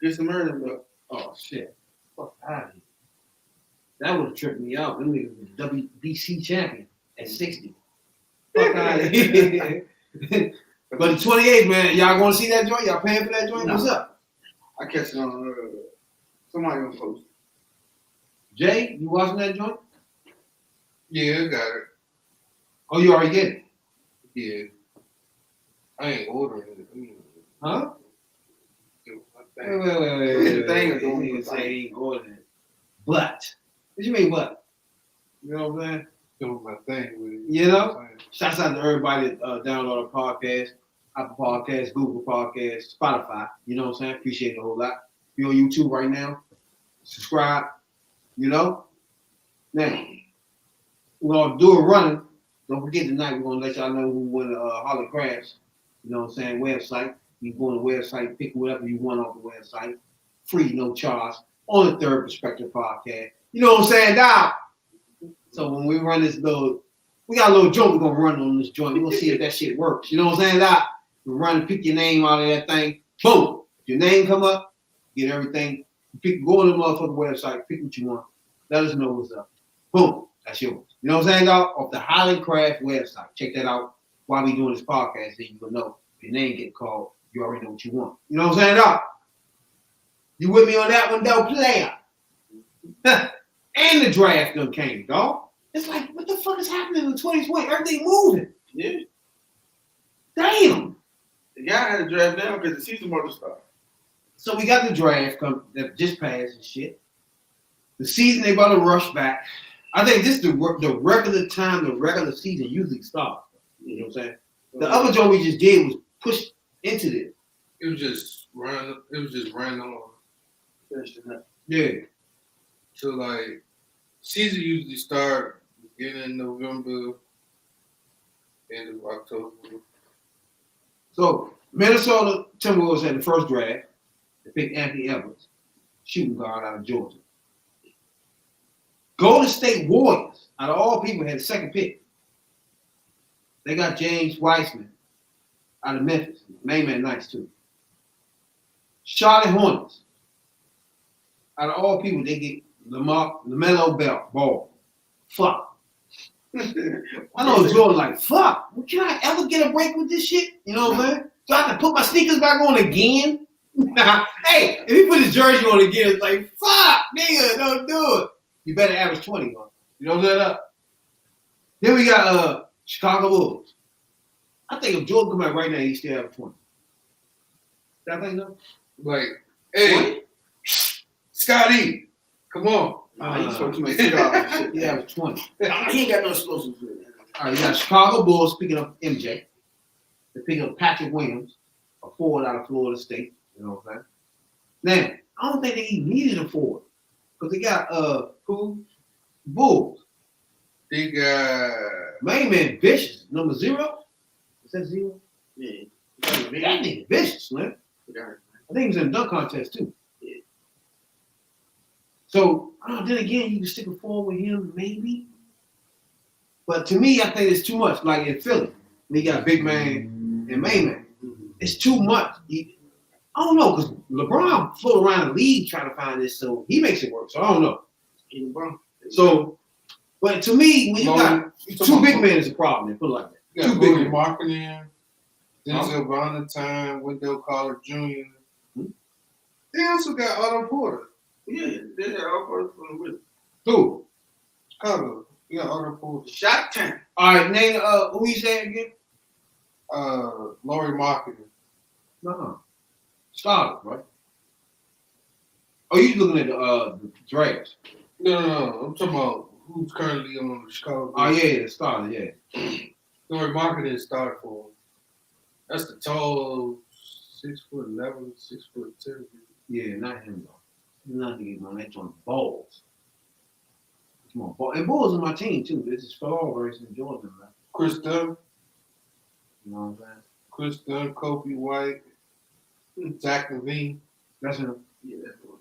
It's a murder, bro.
Oh shit. Fuck out of here. That would have tripped me out. Them niggas was WBC champion at 60. Fuck out of here. But the 28th, man, y'all gonna see that joint? Y'all paying for that joint?
No.
What's up?
I catch it on somebody gonna post.
Jay, you watching that joint?
Yeah, I got it.
Oh, you already get it?
Yeah. I ain't ordering it.
Huh?
Do my
Wait,
thing.
wait.
Thing is
This
doing
nigga
the
say
thing.
he ain't ordering it. But, what you mean what? You know what I'm saying?
Doing my thing with it.
You know? Shouts out to everybody that download our podcast, Apple Podcasts, Google Podcasts, Spotify. You know what I'm saying? Appreciate it a whole lot. If you're on YouTube right now, subscribe. You know? Now, we're going to do a running. Don't forget tonight, we're going to let y'all know who won the Holly Crafts. You know what I'm saying? Website. You go on the website, pick whatever you want off the website. Free, no charge. On the Third Perspective Podcast. You know what I'm saying, Doc? So when we run this little, we got a little joint we're gonna run on this joint. We're gonna see if that shit works. You know what I'm saying, Doc? We run, pick your name out of that thing. Boom. If your name come up, get everything. Go on the motherfucking website, pick what you want. Let us know what's up. Boom. That's yours. You know what I'm saying, Doc? Off the Highland Craft website. Check that out while we doing this podcast. Then you will know if your name get called, you already know what you want. You know what I'm saying, Doc? You with me on that one, though, player? And the draft done came, dog. It's like, what the fuck is happening in 2020? Everything moving.
Yeah.
Damn.
The guy had to draft down because the season about to start.
So we got the draft that just passed and shit. The season they about to rush back. I think this is the regular time the regular season usually starts. You know what I'm saying? The other joint we just did was pushed into this.
It was just ran on.
Finishing up.
Yeah.
So like season usually start beginning in November, end of October.
So Minnesota Timberwolves had the first draft. They picked Anthony Edwards, shooting guard out of Georgia. Golden State Warriors, out of all people, had the second pick. They got James Wiseman out of Memphis. Main man nice too. Charlotte Hornets, out of all people, they get LaMelo Ball. Fuck. I know Jordan like, fuck. Can I ever get a break with this shit? You know what I'm saying? So I have to put my sneakers back on again? Hey, if he put his jersey on again, it's like, fuck, nigga, don't do it. You better average 20, man. You know what I'm saying? Then we got Chicago Bulls. I think if Jordan come out right now, he still have 20. That thing though?
Like, hey, Scotty, come on.
He spoke too much shit.
He have 20.
He ain't got no explosives.
All right, you got Chicago Bulls picking up MJ. They pick up Patrick Williams, a forward out of Florida State. You know what I'm saying? Now, I don't think they even needed a forward. Because they got who? Bulls.
They got
Main man vicious. Number 0. Is that 0?
Yeah.
That nigga vicious, man. I think he was in the dunk contest too.
Yeah.
So, then again, you can stick a forward with him, maybe. But to me, I think it's too much. Like in Philly, we got big man and main man. It's too much. I don't know, because LeBron float around the league trying to find this, so he makes it work. So I don't know. So, but to me, when you got two big men, is a problem. They put it like that.
you got
Two big
Rory
men.
Markkinen, Denzel Valentine, Wendell Carter Jr. They also got Otto Porter.
Yeah, they got all parts from the Wizards.
Who?
Carter. You got Otto Porter.
Shot time.
All right, name who you saying again?
Laurie Markkinen.
No. Starters, right? Oh, you looking at the drafts?
No. I'm talking about who's currently on the Chicago Bulls.
Oh yeah, starters, yeah.
Laurie Markkinen started for him. That's the tall 6'11", 6'10".
Yeah, not him though. He's not getting on that joint. Balls. Come on, ball. And Bulls is my team too. This is Fall versus Jordan, man.
Chris Dunn,
You know what I'm saying?
Chris Dunn, Kobe White, Zach LaVine.
That's him.
Yeah, that's what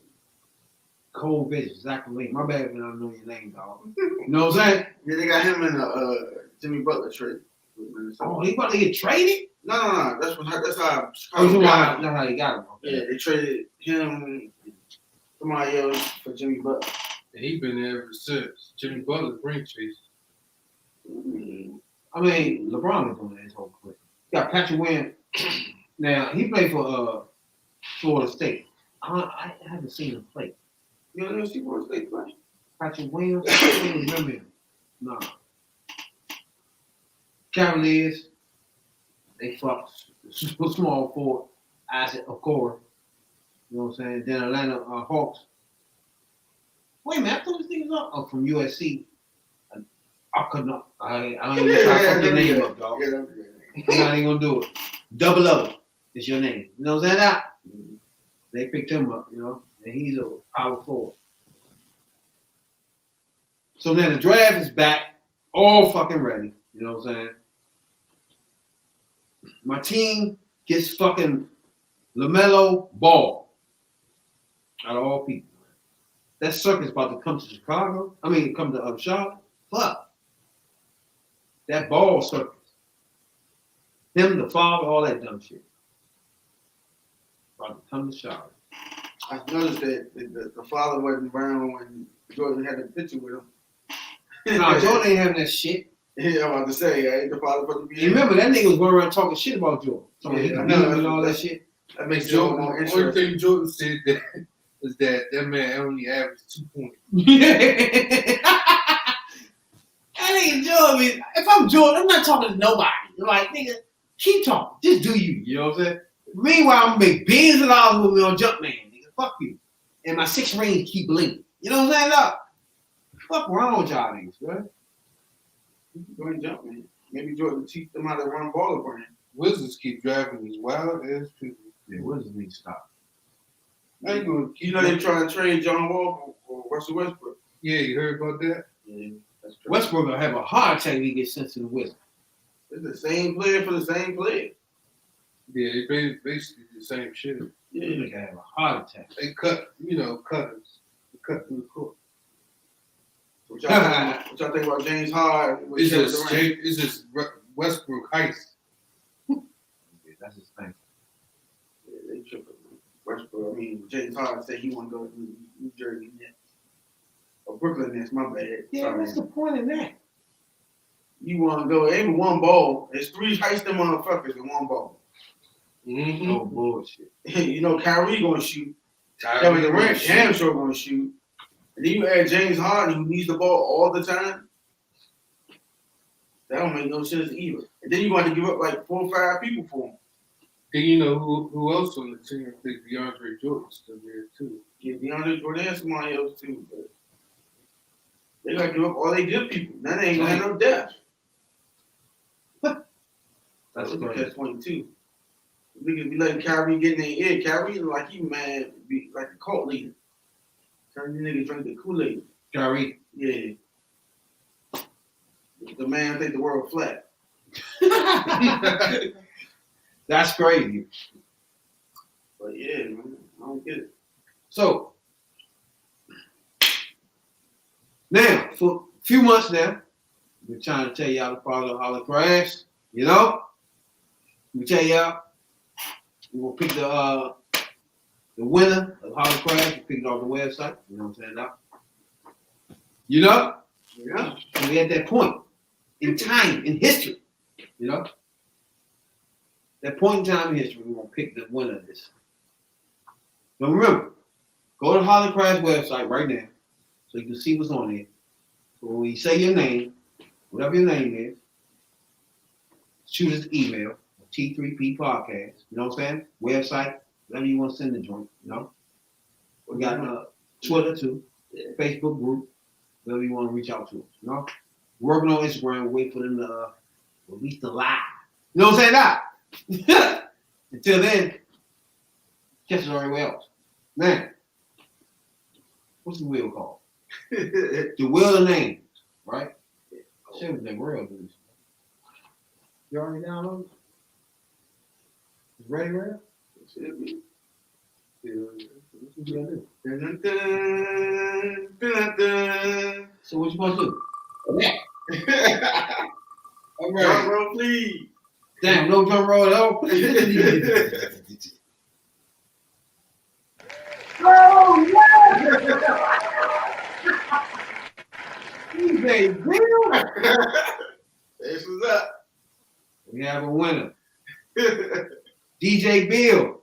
Cole Vision, Zach Lane. My bad if I don't know your name, dog. You know what I'm saying?
Yeah, they got him in the Jimmy Butler trade.
Oh, he about to get traded?
No. That's how
Oh,
Chicago got him.
that's how he got him. Okay.
Yeah, they traded him. somebody else for Jimmy Butler.
And he been there ever since. Jimmy Butler's ring chase.
I mean, LeBron is on that whole clip. You got Patrick Williams. Now, he played for Florida State. I haven't seen him play.
You don't see Florida State play?
Patrick Williams, I don't remember him. No. Cavaliers, they fucked small forward. Isaac Okoro. You know what I'm saying? Then Atlanta Hawks. Wait a minute, I thought this thing was up from USC. I could not. I don't even try to fuck your name up, dog. I'm not even gonna do it. Double up is your name. You know what I'm saying? They picked him up, you know, and he's a power forward. So then the draft is back, all fucking ready. You know what I'm saying? My team gets fucking LaMelo Ball. Out of all people. That circus about to come to Chicago. I mean, come to Charlotte. Fuck. That Ball circus. Him, the father, all that dumb shit. About to come to Charlotte.
I noticed that the father wasn't around when Jordan had a picture with him.
No, Jordan ain't having that shit.
Yeah, I'm about to say, ain't the father supposed to be.
You remember that nigga was going around talking shit about Jordan. So he
I
beat him
know,
and all that shit.
That makes
Jordan,
Jordan more
the only
interesting.
thing Jordan said is that man only averaged 2 points.
That nigga Jordan, if I'm Jordan, I'm not talking to nobody. Like, nigga, keep talking. Just do you. You know what I'm saying? Meanwhile, I'm gonna make billions of dollars with me on Jumpman, nigga. Fuck you. And my 6 rings keep blinking. You know what I'm saying? Look, fuck wrong with y'all niggas, bro.
Go and jump, man. Maybe Jordan teach them how to run ball brand.
Wizards keep drafting these wild ass people.
Yeah, Wizards need to stop.
Now you gonna
You know they're trying to trade John Wall for Russell Westbrook.
Yeah, you heard about that?
Yeah, that's true.
Westbrook will have a heart attack when he gets sent to the Wizards.
It's the same player for the same player.
Yeah, they basically the same shit.
Yeah, he can have a heart attack.
They cut, cutters. They cut through the court.
What y'all think about James Harden? with Kevin Durant?
It's just Westbrook heist.
Yeah, that's his thing.
Yeah, they tripping. Westbrook, James Harden said he want to go to New Jersey Nets. Or Brooklyn Nets, my bad.
Yeah,
Sorry.
what's the point in that?
You want to go, ain't one ball. There's 3 heisted motherfuckers in one ball.
Mm-hmm.
Oh, bullshit.
You know, Kyrie going to shoot. Kevin Durant, damn sure going to shoot. And then you add James Harden, who needs the ball all the time. That don't make no sense either. And then you got to give up like 4 or 5 people for him.
Then you know who else on the team? I think DeAndre Jordan's still there too.
Yeah, DeAndre Jordan, somebody else too. But they got to give up all they good people. Now they ain't going to have no depth.
That's
Look at
crazy.
catch 22. Niggas be letting Kyrie get in their ear. Kyrie like he mad, be like a cult leader. Turn these niggas drink the Kool-Aid.
Kyrie.
Yeah. The man think the world flat.
That's crazy.
But yeah, man, I don't get it.
So, now, for a few months now, we're trying to tell y'all the father of Holly Crash. You know? We tell y'all, we're going to pick the winner of Holly Crash. We pick it off the website. You know what I'm saying? Now? You know?
Yeah.
And we at that point in time, in history. You know? That point in time in history, we're going to pick the winner of this. But remember, go to the Holly Crash website right now so you can see what's on there. So when you say your name, whatever your name is, shoot us an email, T3P Podcast, you know what I'm saying? Website, whatever you want to send the joint, you know? We got Twitter too, Facebook group, whatever you want to reach out to us, you know? We're working on Instagram, wait for them to release the live. You know what I'm saying? Now, until then, catch us everywhere else. Man, what's the wheel called? The wheel of names, right? Shit was that real dude. You already downloaded it? It's ready, real?
Should be.
What you gonna do?
Dun, dun, dun, dun.
So what you supposed to do? Yeah. All
Drum
right.
roll, please.
Damn, no drum roll at all.
Oh, yeah!
DJ Bill.
This was up.
We have a winner. DJ Bill.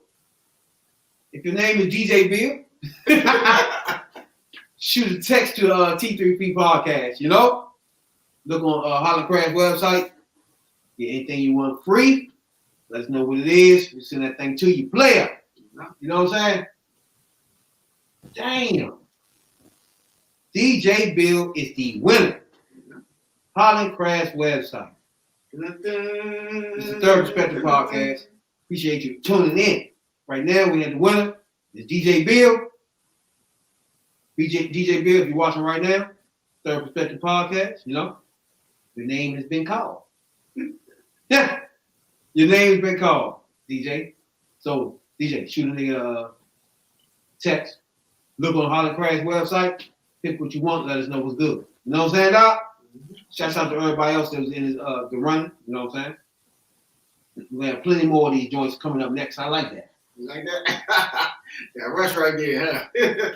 If your name is DJ Bill, shoot a text to T3P Podcast, you know? Look on Holland Craft website. Get anything you want free. Let us know what it is. We send that thing to you. Player. You know what I'm saying? Damn. DJ Bill is the winner. Holland Craft website. It's the Third Perspective Podcast. Appreciate you tuning in. Right now, we have the winner. It's DJ Bill. DJ Bill, if you're watching right now, Third Perspective Podcast, you know, your name has been called. Yeah, your name has been called, DJ. So, DJ, shoot a nigga text. Look on Holland Craft's website. Pick what you want. Let us know what's good. You know what I'm saying, Doc? Shouts out to everybody else that was in the running. You know what I'm saying? We have plenty more of these joints coming up next. I like that.
You like that? Yeah, rush right there, huh?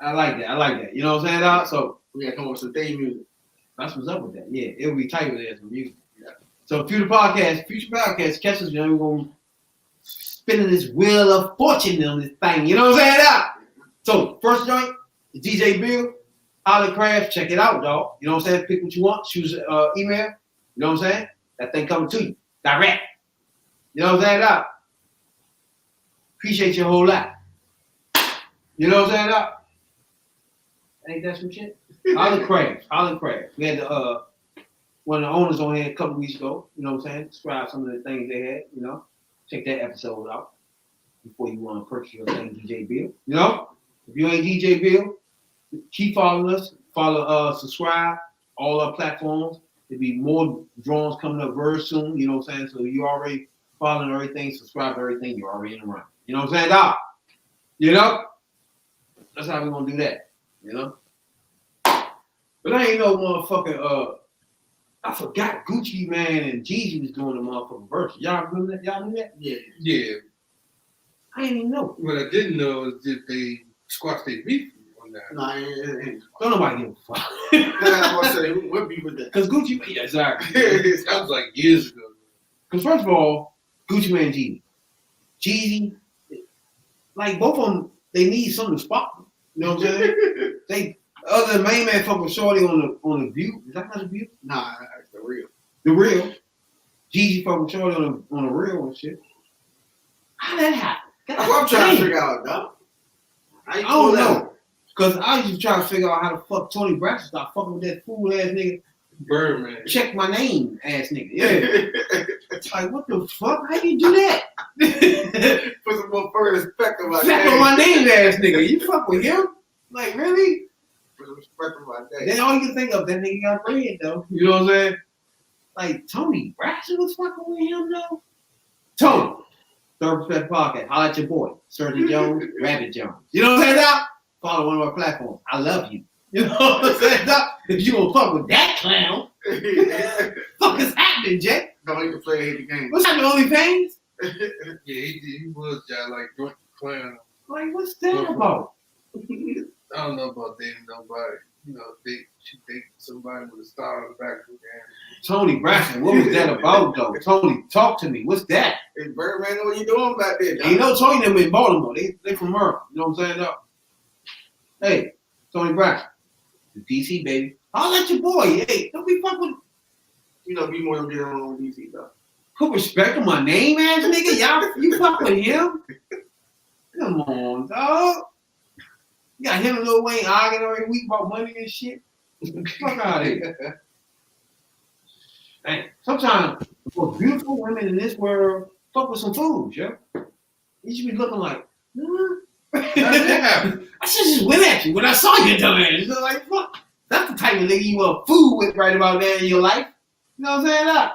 I like that. You know what I'm saying, Doc? So
we gotta come up with some theme music.
That's what's up with that. Yeah, it'll be tight with some music. Yeah. So future podcast, catch us. You know, we're gonna spinning this wheel of fortune on this thing. You know what I'm saying, Doc? So first joint, DJ Bill, Holland Craft. Check it out, dog. You know what I'm saying? Pick what you want. Choose email. You know what I'm saying? That thing coming to you direct. You know what I'm saying, Doc? Appreciate you a whole lot. You know what I'm saying, Doc? Ain't that some shit? Holland Craft. We had one of the owners on here a couple weeks ago. You know what I'm saying? Describe some of the things they had. You know, check that episode out before you want to purchase your thing, DJ Bill. You know, if you ain't DJ Bill, keep following us. Subscribe all our platforms. There'll be more drawings coming up very soon. You know what I'm saying? So you already following everything, subscribe to everything. You're already in the run. You know what I'm saying, Doc? You know, that's how we're gonna do that. You know? But I ain't no motherfucking I forgot Gucci Man and Jeezy was doing the motherfucking verse. Y'all remember that? Y'all knew that?
Yeah.
I didn't even know.
What I didn't know is that they squashed their beef on that.
Nah,
don't nobody give a fuck.
I was say, what beef with that?
Because Gucci, yeah, exactly.
That was like years ago.
Because first of all, Gucci Man and Jeezy, like both of them, they need something to spot them. You know what I'm saying? They other than main man fucking shorty on the View. Is that not the View?
Nah, that's the real.
The Real. Jeezy fucking shorty on the Real and shit. How that happen?
That's what I'm trying to figure out, dog.
I don't know. Because I used to try to figure out how the fuck Tony Braxton stopped fucking with that fool ass nigga.
Birdman.
Check my name ass nigga. Yeah. It's like, what the fuck? How you do that?
Put some more further respect on my
Respect
name.
on my name ass nigga. You fuck with him? Like, really?
Put some respect on my name.
Then all you can think of, that nigga got bread though. You know what I'm saying? Like, Tony Braxton was fucking with him though? Tony. Third Perspective Podcast. Holla at your boy. Sergeant Jones, Rabbit Jones. You know what I'm saying, Doc? Follow one of our platforms. I love you. You know what I'm saying, Doc? If you gonna fuck with that clown, fuck is happening, Jay?
Don't need to play the game.
What's happening, OnlyFans?
Yeah, he was just like joint clown.
Like, what's that about?
I don't know about dating nobody. You know, she dated somebody with a star on the back of the game.
Tony Braxton, what was that about though? Tony, talk to me. What's that?
Hey, Birdman, know what you doing back there, dog?
You know Tony them in Baltimore. They from Maryland. You know what I'm saying, though? Hey, Tony Braxton. The DC, baby. I'll let your boy. Hey, don't be fucking.
You know, be more than get on DC, though.
Put respect on my name, ass nigga. Y'all, you fuck with him? Come on, dog. You got him and Lil Wayne arguing every week about money and shit. Fuck out of here. Hey, sometimes for beautiful women in this world, fuck with some fools, yo. You should be looking like, I should just went at you when I saw you, dumbass. You know, like, fuck. That's the type of nigga you want to fool with right about there in your life. You know what I'm saying? I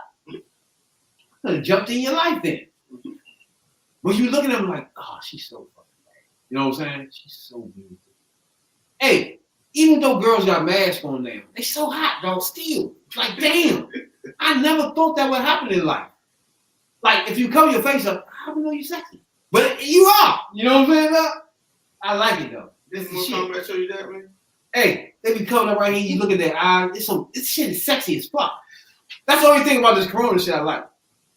could have jumped in your life then. But you looking at him like, oh, she's so fucking bad. You know what I'm saying? She's so beautiful. Hey, even though girls got masks on now, they so hot, dog, still. Like, damn. I never thought that would happen in life. Like, if you cover your face up, how do you know you're sexy? But you are. You know what I'm saying, dog? I like it, though. This
Mortal
is shit.
Kombat show you that, man?
Hey, they be coming up right here. You look at their eyes. This shit is sexy as fuck. That's the only thing about this Corona shit I like.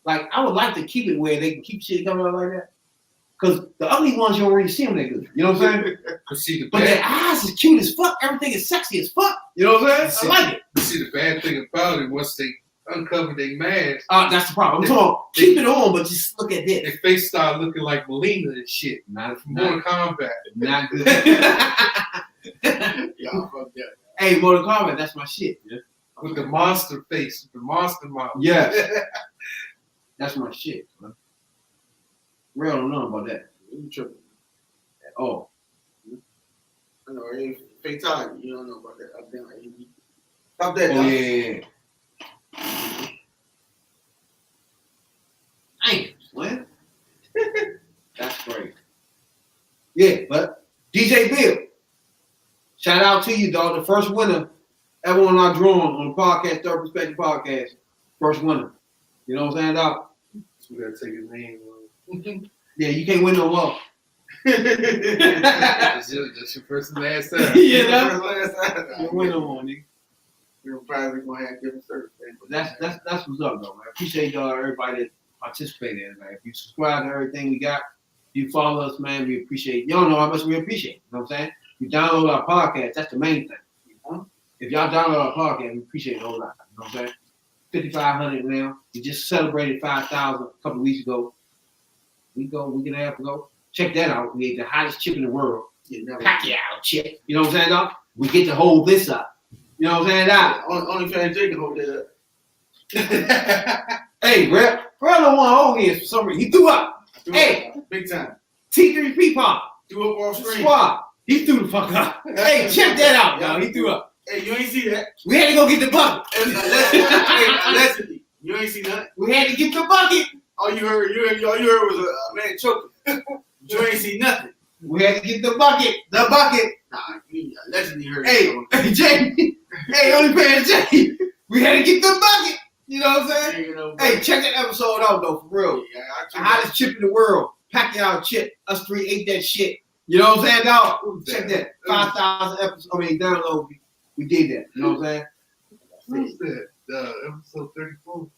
Like, I would like to keep it where they can keep shit coming out like that. Because the ugly ones, you don't really see them that good. You know what I'm saying? But their eyes is cute as fuck. Everything is sexy as fuck. You know what I'm saying? I like it.
You see, the bad thing about it, once they uncover their mask,
That's the problem. I'm talking about keep it on, but just look at this.
their face start looking like Melina and shit.
Not
Mortal Kombat.
Not good.
Y'all fuck that.
Hey, Mortal Kombat, that's my shit. Yeah.
With the monster face, with the monster mouth.
Yeah. That's my shit, man. Real don't know about that.
You tripping.
Oh.
I know, it ain't fatality. You don't know about that. I've been like, stop that.
Oh,
dog.
yeah. Damn, man. That's great. Yeah, but DJ Bill, shout out to you, dog. The first winner ever on our drawing on the podcast, Third Perspective Podcast. First winner. You know what I'm saying, dog?
We gotta take his name.
Yeah, you can't win no more.
That's your first and last time.
Yeah,
Last
you win no more, nigga.
We're probably gonna have different service.
That's what's up, though, man. I appreciate y'all, everybody that participated, man. If you subscribe to everything we got, if you follow us, man, we appreciate. Y'all know how much we appreciate. You know what I'm saying? You download our podcast, that's the main thing. If y'all download our podcast, we appreciate it a whole lot. You know what I'm saying? 5,500 now. We just celebrated 5,000 a couple of weeks ago. Week and a half ago. Check that out. We ate the hottest chip in the world. Pacquiao chip. You know what I'm saying, dog? We get to hold this up. You know what I'm saying, dog?
Only fan Jake can hold that up.
Hey, Brett. Brett don't want to hold his for some reason. He threw up. Hey.
Big time.
T3 Pop.
Threw up off screen.
Squad. He threw the fuck up. Hey, check that out, y'all. He threw up.
Hey, you ain't see that.
We had to go get the bucket.
Allegedly. You ain't see that.
We had to get the bucket.
All you heard was a man choking. You ain't see nothing.
We had to get the bucket. The bucket.
Nah, you allegedly heard
Hey,
it.
Jay. Hey, only paying Jay. We had to get the bucket. You know what I'm saying? Hey, check that episode out, though, for real.
Yeah,
The hottest chip in the world. Pacquiao chip. Us three ate that shit. You know what I'm saying, dog? Check that. 5,000 episodes. Download. We did that. You know what I'm saying?
What's that? Episode 34.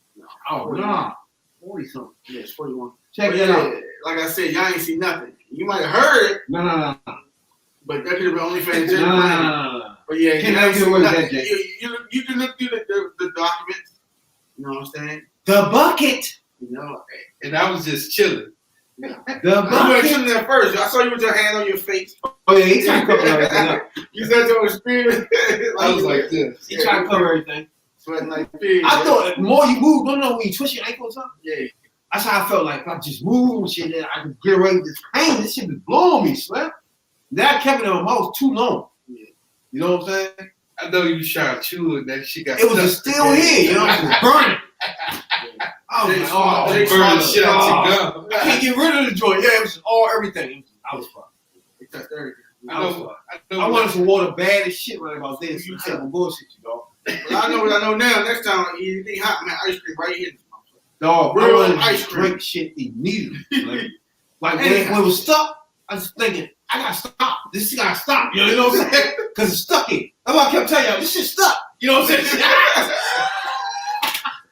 Oh, no. 40 something.
Yeah, it's 41.
Check
But
that out.
like I said, y'all ain't see nothing. You might have heard it,
No.
but that could have been only fans.
No.
But yeah,
Can't
you ain't
get
see
away with
nothing.
that, Jay.
You can look through the documents. You know what I'm saying?
The bucket.
You know,
And I was just chilling.
The
you were
bucket.
chilling there first. I saw you with your hand on your face.
Oh, yeah, he tried to cover everything up.
You said your experience.
I was like this.
He tried to cover everything.
Sweating like pigs.
I thought the more you move, don't know when you twist your ankle or something.
Yeah.
That's how I felt like if I just move and shit, then I could get away with this pain. This shit was blowing me, Slim. That kept it on my mouth too long.
Yeah.
You know what I'm saying?
I know you shot chew and that shit got
It was
stuck.
still here, you know, it was burning. I was like, oh,
They
burn
burn the shit out your gum.
I can't get rid of the joint. Yeah, it was all everything. I was fucked.
It touched everything.
I know.
I wanted some water bad as shit right about this. You tell me bullshit, you dog.
But I know what I know now. Next time, anything hot, man, ice cream right here.
Dog,
Real
I wanted
ice
to
cream.
drink shit immediately. Like when it was stuck, I was thinking, I gotta stop. This shit gotta stop. You know what I'm saying? Because it's stuck in. That's why I kept telling y'all, this shit stuck. You know what I'm saying?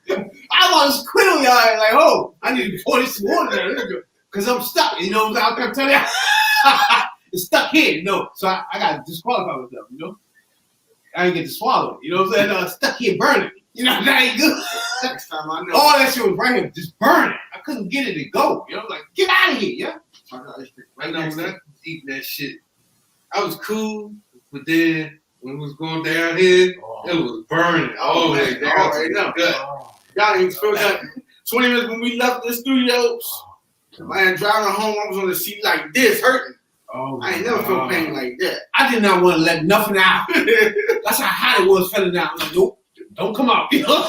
I want to quit on y'all like, oh, I need to pour this water down because I'm stuck. You know what I'm saying? I kept telling y'all, it's stuck here, you know. So I got to disqualify myself, you know. I didn't get to swallow it. You know what I'm saying? No, it's stuck here burning. You know, that ain't good.
Next time I know.
All that shit was right here, just burning. I couldn't get it to go. You know, like, get out of here, yeah.
I know when I was eating that shit, I was cool, but then when it was going down here, it was burning all the way
man,
down
already
to
know.
the gut.
Y'all ain't feel nothing. 20 minutes when we left the studio, man, driving home, I was on the seat like this, hurting.
Oh,
I ain't never felt pain like that.
I did not want to let nothing out. That's how hot it was feeling out. I'm like, nope, don't come out. You know?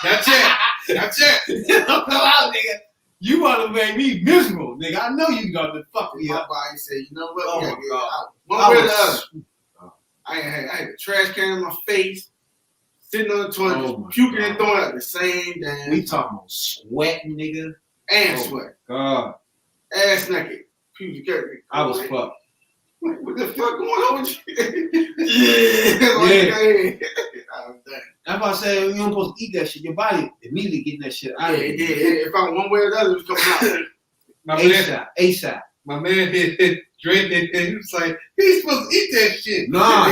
That's it. That's it.
Don't come out, nigga. You want to make me miserable, nigga. I know you got to fuck me
My
up.
body said, you know what?
Oh,
We gotta
my
get it
God.
out. One way or the other. I had a trash can in my face, sitting on the toilet,
Oh,
just
my
puking
God.
and throwing up the same damn
We talking about sweating, nigga.
and
Oh,
sweat.
God.
Ass naked. Pubic hair.
I was fucked.
What the fuck going on with you?
Yeah.
Oh, dang.
That's why I say you don't supposed to eat that shit. Your body immediately getting that shit out of
Yeah,
you.
if I one way or the other, it was coming out.
My man,
ASAP.
my man hit Drake, and he was like, he's supposed to eat that shit.
Nah.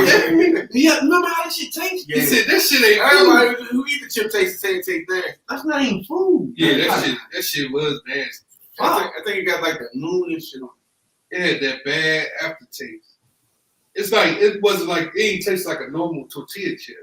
Yeah, remember how that shit tastes?
He said that shit ain't food.
Everybody who eat the chip taste that.
That's not even food.
Yeah, that shit was nasty.
I think it got like the moon and shit on
It had that bad aftertaste. It's like it wasn't like it ain't taste like a normal tortilla chip.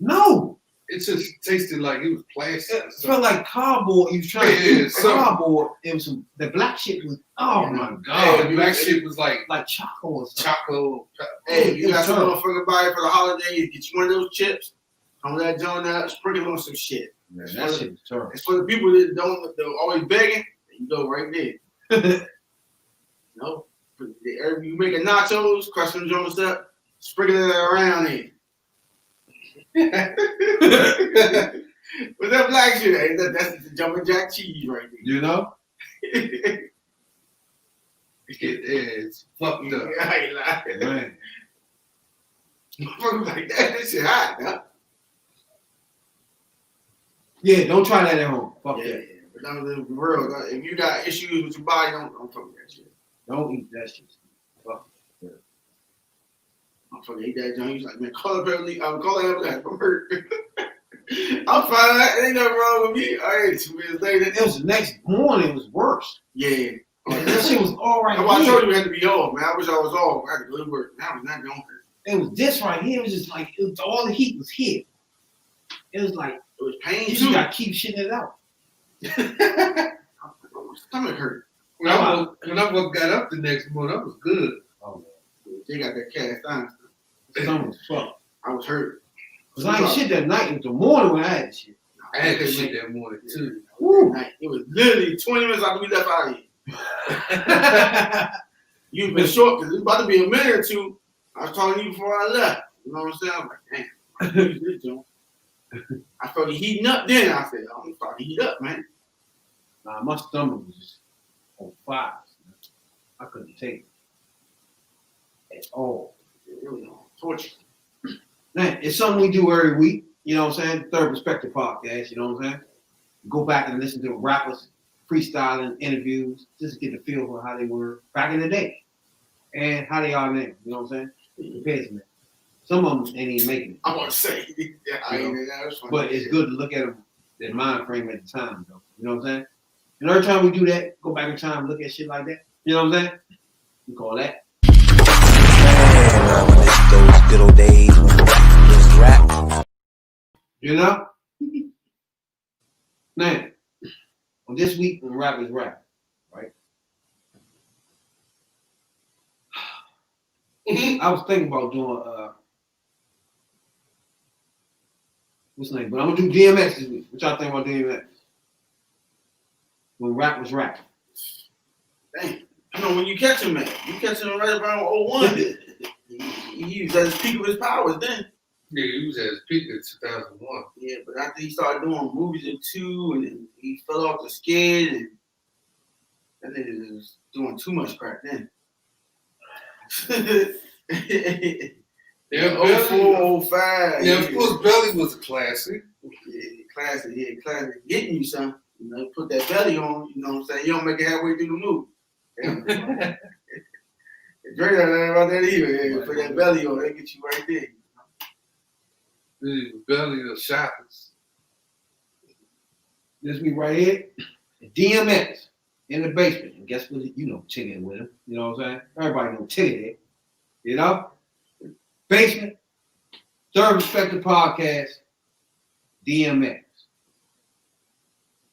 No.
It just tasted like it was plastic.
It felt like cardboard. You was trying to eat cardboard. It was the black shit was. Oh my god.
The black shit was like
chocolate or something.
chocolate.
Hey, you got some motherfucker buy it for the holidays. Get you one of those chips. Some of that joint out, sprinkle on some shit.
Man, that shit was terrible.
It's for the people that they're always begging. You go right there. No, you make a nachos, crush some joints up, sprinkle it around it. With that black shit, that's the jumping jack cheese right there.
You know?
It's fucked up.
I ain't lying.
Man.
Motherfuckers like that shit hot, huh?
Yeah, don't try that at home. Fuck
Yeah,
that.
but for real, if you got issues with your body, don't fuck with that shit.
Don't eat that shit. Fuck it.
Motherfucker ate that joint. He's like, man, call up every I'm calling up that. I'm hurt. I'm fine. Ain't nothing wrong with me. I ate 2 minutes later.
It was the next morning. It was worse.
Yeah.
That shit was all right.
That's why I told you we had to be off, man. I wish I was off. I had to go to work. Now it's not going to hurt.
It was this right here. It was just like all the heat was here. It was like
it was pain.
You just gotta keep shitting it out.
My stomach hurt.
When I got up the next morning, I was good.
Oh man,
they got that cast iron.
Stomach was fucked.
I was hurt.
Cause I ain't shit that night. It was the morning when I had shit.
I had that shit that morning too.
It was literally 20 minutes after we left out of here. You've been short because it's about to be a minute or two. I was talking to you before I left. You know what I'm saying? I'm like, damn, use this joint. I felt it heating up then. I said, I'm gonna start to heat up, man.
Nah, my stomach was just on fire. I couldn't take it at all.
It was torture.
Man, it's something we do every week. You know what I'm saying? Third Perspective Podcast. You know what I'm saying? Go back and listen to rappers freestyling interviews, just to get the feel for how they were back in the day and how they are now. You know what I'm saying? It depends, man. Some of them ain't even making it.
I want to say,
but it's good to look at them, their mind frame at the time, though. You know what I'm saying? And every time we do that, go back in time and look at shit like that. You know what I'm saying? We call that.
Those good old days when it was rap.
You know? Now, on this week when rap is rap, right? I was thinking about doing what's the name? But I'm gonna do DMX this week. What y'all think about DMX? When rap was rap.
Dang. I know when you catch him, man. You catch him right around 01. He was at his peak of his powers then.
Yeah, he was at his peak in 2001.
Yeah, but after he started doing movies in 2 and then he fell off the skid and that nigga was doing too much crack then.
Yeah,
04, 05.
Yeah, of course, Belly was a classic.
Yeah, classic. Getting you something. You know, put that belly on, you know what I'm saying? You don't make it halfway through the movie. Yeah. Drake don't know about that either. Yeah, put that belly on, they get you right there.
The belly of shoppers.
This week right here, DMX in the basement. And guess what? You know, Tigger with him. You know what I'm saying? Everybody know Tigger there. You know? Basement, Third Perspective Podcast, DMX.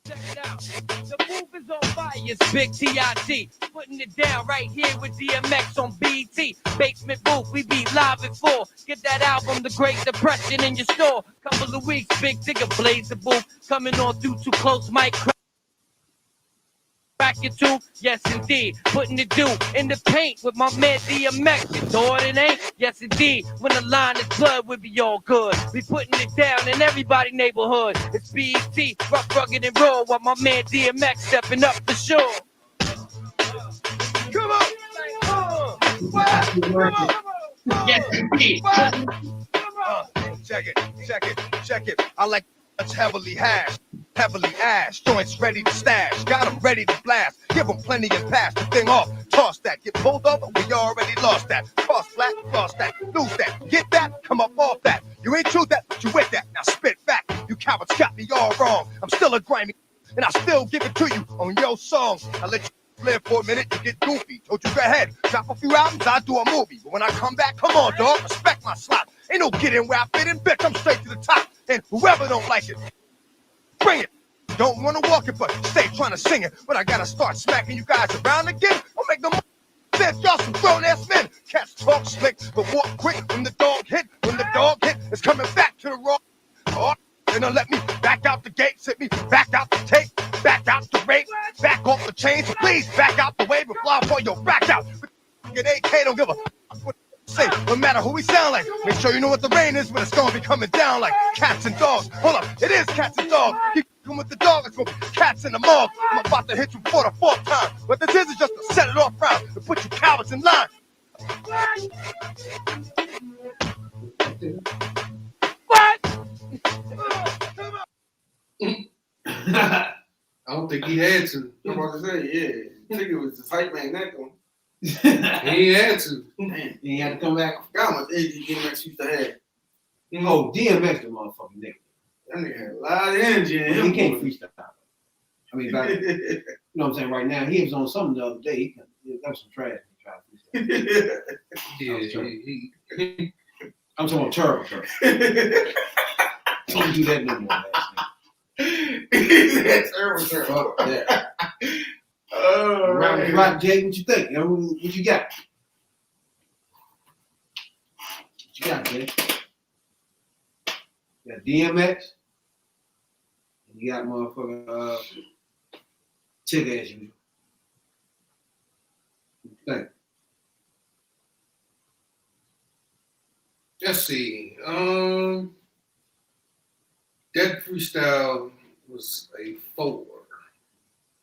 Check it out. The move is on fire. It's Big T.I.T. Putting it down right here with DMX on BET. Basement booth, we be live at 4. Get that album, The Great Depression, in your store. Couple of weeks, Big Digger blaze the booth. Coming on through too close, mic crack your tune. Yes, indeed. Putting it due in the paint with my man DMX. You thought it ain't? Yes, indeed. When the line is blood, we be all good. We putting it down in everybody neighborhood. It's BET, rough, rugged, and raw, while my man DMX stepping up the shore. Come on! Check it. I like it's heavily hashed, heavily ash. Joints ready to stash, got 'em ready to blast. Give 'em plenty and pass the thing off. Toss that, get pulled over, we already lost that. Cross flat, cross that, lose that. Get that, come up off that. You ain't true that, but you with that. Now spit back, you cowards got me all wrong. I'm still a grimy, and I still give it to you on your song. I let you live for a minute, you get goofy. Told you go ahead, drop a few albums, I do a movie. But when I come back, come on, dog, respect my slot. Ain't no getting where I fit in, bitch, I'm straight to the top. And whoever don't like it, bring it. Don't wanna walk it, but stay trying to sing it. But I gotta start smacking you guys around again. I'll make no more sense, y'all some grown-ass men. Cats talk slick, but walk quick when the dog hit. When the dog hit, it's coming back to the raw. Oh, and let me back out the gates, hit me back out the tape, back out the rape, back off the chains, please back out the way before your back out. Get AK, don't give a what say, no matter who we sound like. Make sure you know what the rain is when it's gonna be coming down like cats and dogs. Hold up, it is cats and dogs. Keep going with the dog, it's gonna be cats in the mug. I'm about to hit you for the 4th time. What this is just to set it off round to put you cowards in line. What?
I don't think he had to.
I'm about to say, yeah. I think it was the hype man that one.
He ain't had to.
Man, he had to come back.
I forgot how much energy DMX used to have.
Oh, DMX the motherfucking nigga.
That nigga had a lot of energy in him.
He can't freestyle. I mean, back, you know what I'm saying, right now, he was on something the other day. That was some trash. He tried to freestyle. I'm talking about terrible. Don't do that no more, man.
That's terrible.
Yeah.
Oh,
Right, Jay, what you think? What you got? What you got, Jay? You got DMX. And you got motherfucking Tigger as usual. What you think?
Let's see. That freestyle was a 4.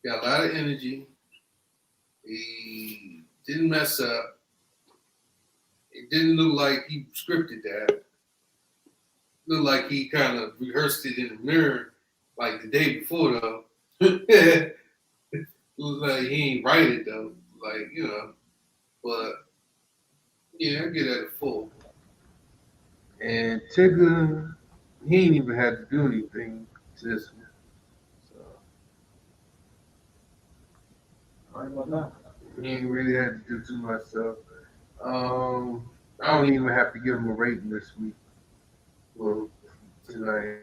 Got a lot of energy. He didn't mess up. It didn't look like he scripted that. Looked like he kind of rehearsed it in the mirror like the day before though. Looked like he ain't write it though. Like, you know. But yeah, I get it at a 4. And Tigger, he ain't even had to do anything to this one. So he ain't really had to do too much stuff. I don't even have to give him a rating this week. Well, tonight.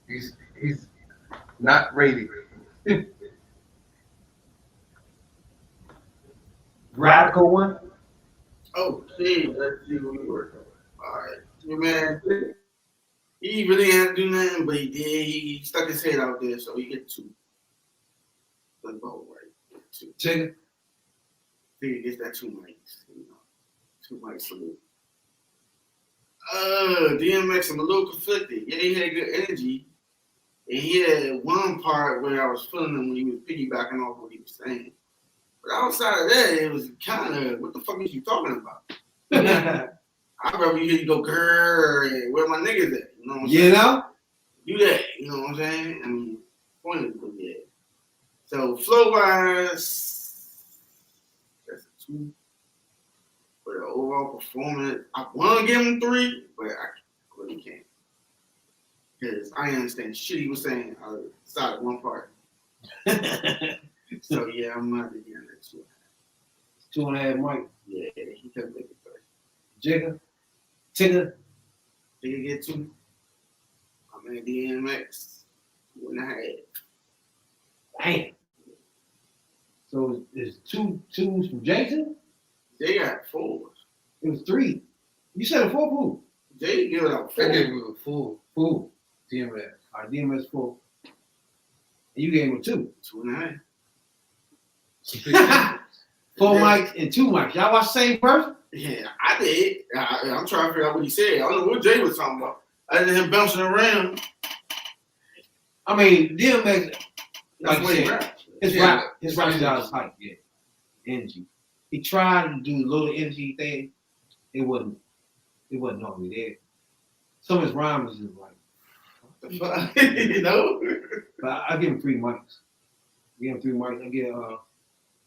He's not rated.
Radical one?
Oh, shit. Let's see what we work on. All right. Yeah, man, he really didn't have to do nothing, but he did. He stuck his head out there, so he get 2. Let's go, right? 2.
Tigger?
He gets that 2 mics. You know, 2 mics salute. DMX, I'm a little conflicted. Yeah, he had good energy. And he had one part where I was feeling him when he was piggybacking off what he was saying. But outside of that, it was kind of, what the fuck is you talking about? I'd rather you hear you go, grrr, and where my niggas at? You know what I'm saying?
You know?
Do that, you know what I'm saying? I mean, point is, yeah. So, flow-wise, that's a 2. For the overall performance, I want to give him 3, but I really can't. Because I understand shit he was saying outside of one part. So, yeah, I'm not to give him that 2.
2.5 Mike.
Yeah, he couldn't make it first.
Jigger? Tigger?
Tigger get 2. I mean, DMX, 2.5.
Damn. So it's 2 twos from Jason?
They got 4s.
It was 3. You said a 4 pool.
They give it out 4.
I gave him a 4. DMX.
All right, DMX 4. And you gave him a 2.
2.5.
4 mics and 2 mics. Y'all watch the same person?
Yeah, I did. I'm trying to figure out what he said. I don't know what Jay was talking about. Other than him bouncing around.
I mean, DMX,
That's
like
what he
you said,
raps.
his rap style is hype, yeah. energy. He tried to do a little energy thing. It wasn't already there. Some of his rhymes is like,
You know?
but I give him 3 mics. I give him 3 mics. I give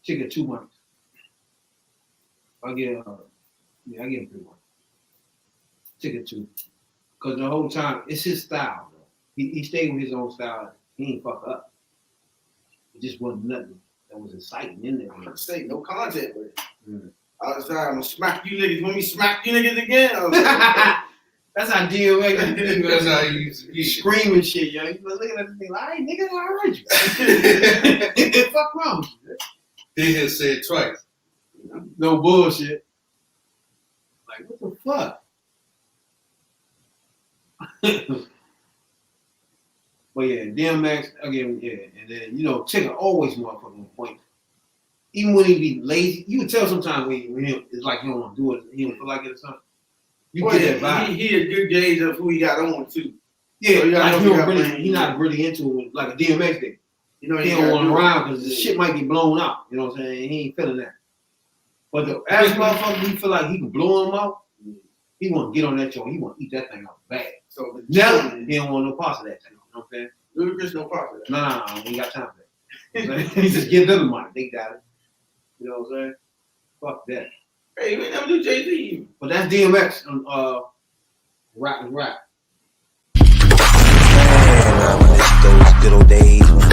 Chicken 2 mics. I give him 3 mics. Chicken 2. Because the whole time, it's his style, bro. He stayed with his own style. He ain't fuck up. It just wasn't nothing that was exciting in there.
I say no content with it.
Mm.
I was like, I'm gonna smack you niggas. When we smack you niggas again, I was
That's how DOA
That's how you used to be.
screaming shit, yo. You was looking at the thing like, hey, nigga, I heard you. Fuck wrong with you?
He had said twice.
No bullshit. Like, what the fuck? But yeah, DMX, again, yeah. And then, you know, Tigger always motherfucking point. Even when he be lazy, you can tell sometimes when he, it's like he don't want to do it, he don't feel like it or something. You
well,
get that vibe.
he a good gauge of who he got on too.
Yeah,
So
like he not really into it like a DMX thing.
You know,
He don't want him around because the shit might get blown out. You know what I'm saying? He ain't feeling that. But the average motherfucker, he feel like he can blow him out. He want to get on that joint. He want to eat that thing out bad.
So
Now he don't want no parts of that thing. You know what I'm saying?
Ludacris no part of that.
Nah, we ain't got time for that. He just give them the money. They got it. You know what I'm saying? Fuck that.
Hey, we never do Jay-Z.
But that's DMX on Rap and Rap.
Man, I miss those good old days when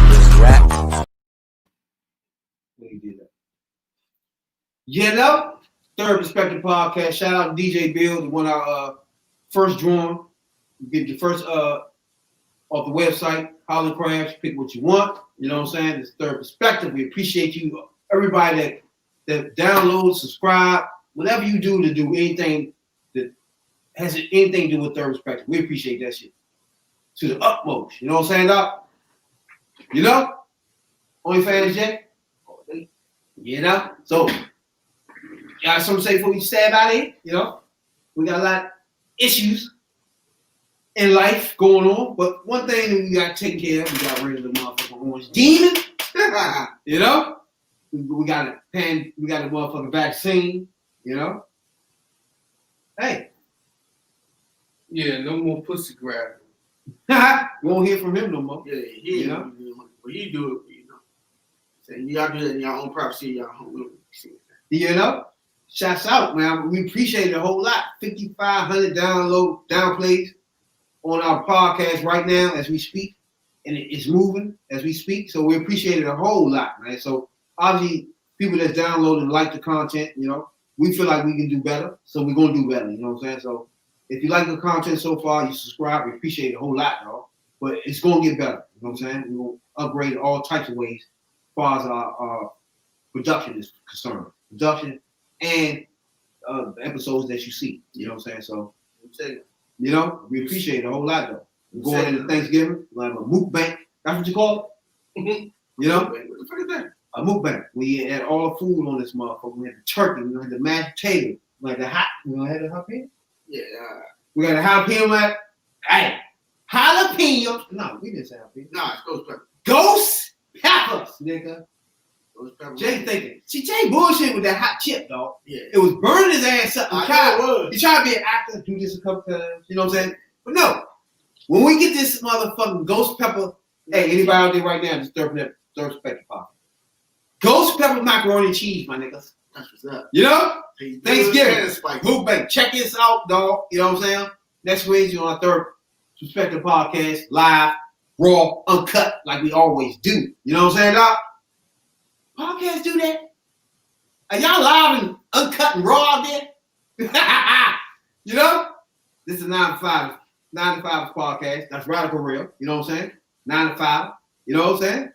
this rap.
When he did that. Yeah, no. Third Perspective Podcast. Shout out to DJ Bill, the one our first drawing. You get your first off the website, Holland Crafts, pick what you want. You know what I'm saying? It's Third Perspective. We appreciate you, everybody that download, subscribe, whatever you do to do anything that has anything to do with Third Perspective. We appreciate that shit to the utmost. You know what I'm saying, Doc? You know? OnlyFans, Jay? You know? So, y'all something to say before we stab out of here? You know? We got a lot of issues in life going on, but one thing that we got taken care of, we got rid of the motherfucking orange demon. You know? We got a motherfucking vaccine, you know? Hey.
Yeah, no more pussy grabbing.
We won't hear from him no more.
Yeah,
You know?
Well, you do it, you know. So y'all do it in your own privacy, y'all home.
You know? Shouts out, man. We appreciate it a whole lot. 5,500 downplays on our podcast right now as we speak. And it's moving as we speak. So we appreciate it a whole lot, man. So obviously, people that's downloading like the content, you know, we feel like we can do better. So we're going to do better, you know what I'm saying? So if you like the content so far, you subscribe. We appreciate it a whole lot, y'all. But it's going to get better, you know what I'm saying? We're going to upgrade all types of ways as far as our production is concerned. Production and the episodes that you see, you know what I'm saying? So, you know, we appreciate it a whole lot, though. We're going into Thanksgiving, we're going to have a mukbang. That's what you call it? You know? What the fuck is that? A mukbang. We had all the food on this motherfucker. We had the turkey, we had the mashed potato, like the hot. We don't have the jalapeno?
Yeah.
We got a jalapeno, like, hey, jalapeno. No, we didn't say jalapeno.
Nah, it's ghost pepper.
Ghost peppers, nigga.
Ghost pepper.
Jay thinking. See, Jay bullshit with that hot chip, dog.
Yeah.
It was burning his ass up.
I know it was.
He tried to be an actor, do this a couple times, you know what I'm saying? But no, when we get this motherfucking ghost pepper, hey, anybody out there right now, just Third Perspective Pop. Ghost pepper macaroni and cheese, my niggas.
That's what's up.
You know? Thanksgiving.
Spicy.
Mukbang. Check this out, dog. You know what I'm saying? Next Wednesday on our Third Perspective Podcast, live, raw, uncut, like we always do. You know what I'm saying, dog? Podcasts do that? Are y'all live and uncut and raw out there? You know? This is 9 to 5 podcast. That's Radical Real. You know what I'm saying? 9 to 5. You know what I'm saying?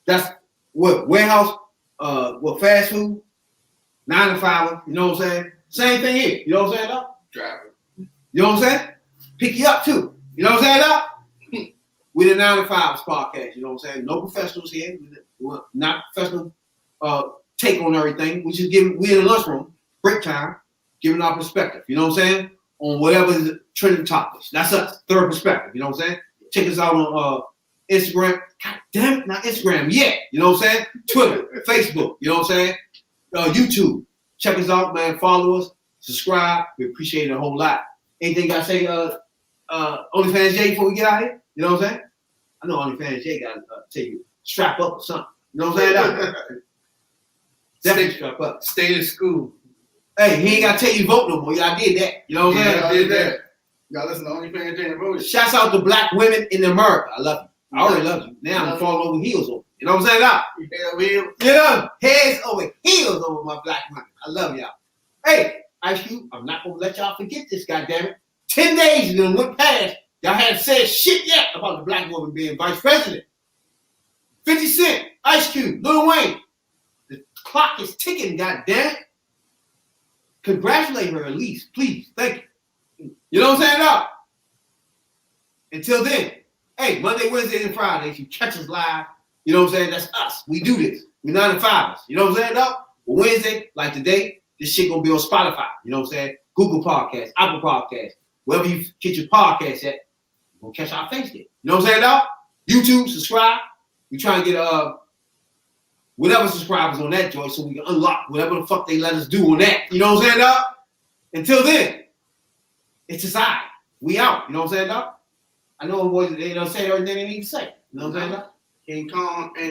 That's what warehouse, what fast food, 9 to 5. You know what I'm saying? Same thing here. You know what I'm saying, dog?
Driver.
You know what I'm saying? Pick you up too. You know what I'm saying, dog? We the 9 to 5 podcast. You know what I'm saying? No professionals here. We're not professional take on everything. We just we in the lunchroom, break time, giving our perspective. You know what I'm saying? On whatever is trending topics. That's us. Third Perspective. You know what I'm saying? Check us out on Instagram. God damn it, not Instagram yet. You know what I'm saying? Twitter, Facebook. You know what I'm saying? YouTube. Check us out, man. Follow us, subscribe. We appreciate it a whole lot. Anything I say, OnlyFans Jay, before we get out of here? You know what I'm saying? I know OnlyFans Jay got to tell you, strap up or something. You know what I'm saying? Definitely strap up.
Stay in school.
Hey, he ain't got to tell you to vote no more. Y'all did that. You know what I'm saying?
I did that. Y'all listen to OnlyFans Jay and vote.
Shouts out to black women in America. I love you. I already love you. Now I'm falling over heels over. You know what I'm saying? Now, you know, heads over heels over my black women. I love y'all. Hey, Ice Cube, I'm not gonna let y'all forget this, goddammit. 10 days and then went past. Y'all hadn't said shit yet about the black woman being vice president. 50 Cent, Ice Cube, Lil Wayne. The clock is ticking, goddammit. Congratulate her at least, please. Thank you. You know what I'm saying? Now, until then, hey, Monday, Wednesday, and Fridays, you catch us live. You know what I'm saying? That's us. We do this. We 9 to 5ers. You know what I'm saying? Now, but Wednesday, like today, this shit gonna be on Spotify. You know what I'm saying? Google Podcasts, Apple Podcasts, wherever you get your podcast at, you're gonna catch our face there. You know what I'm saying? Now, YouTube, subscribe. We try and get whatever subscribers on that joint so we can unlock whatever the fuck they let us do on that. You know what I'm saying, dog? Until then, it's just I. We out. You know what I'm saying, dog? I know boys, they don't say everything they need to say. You know what I'm saying, dog?
King Kong and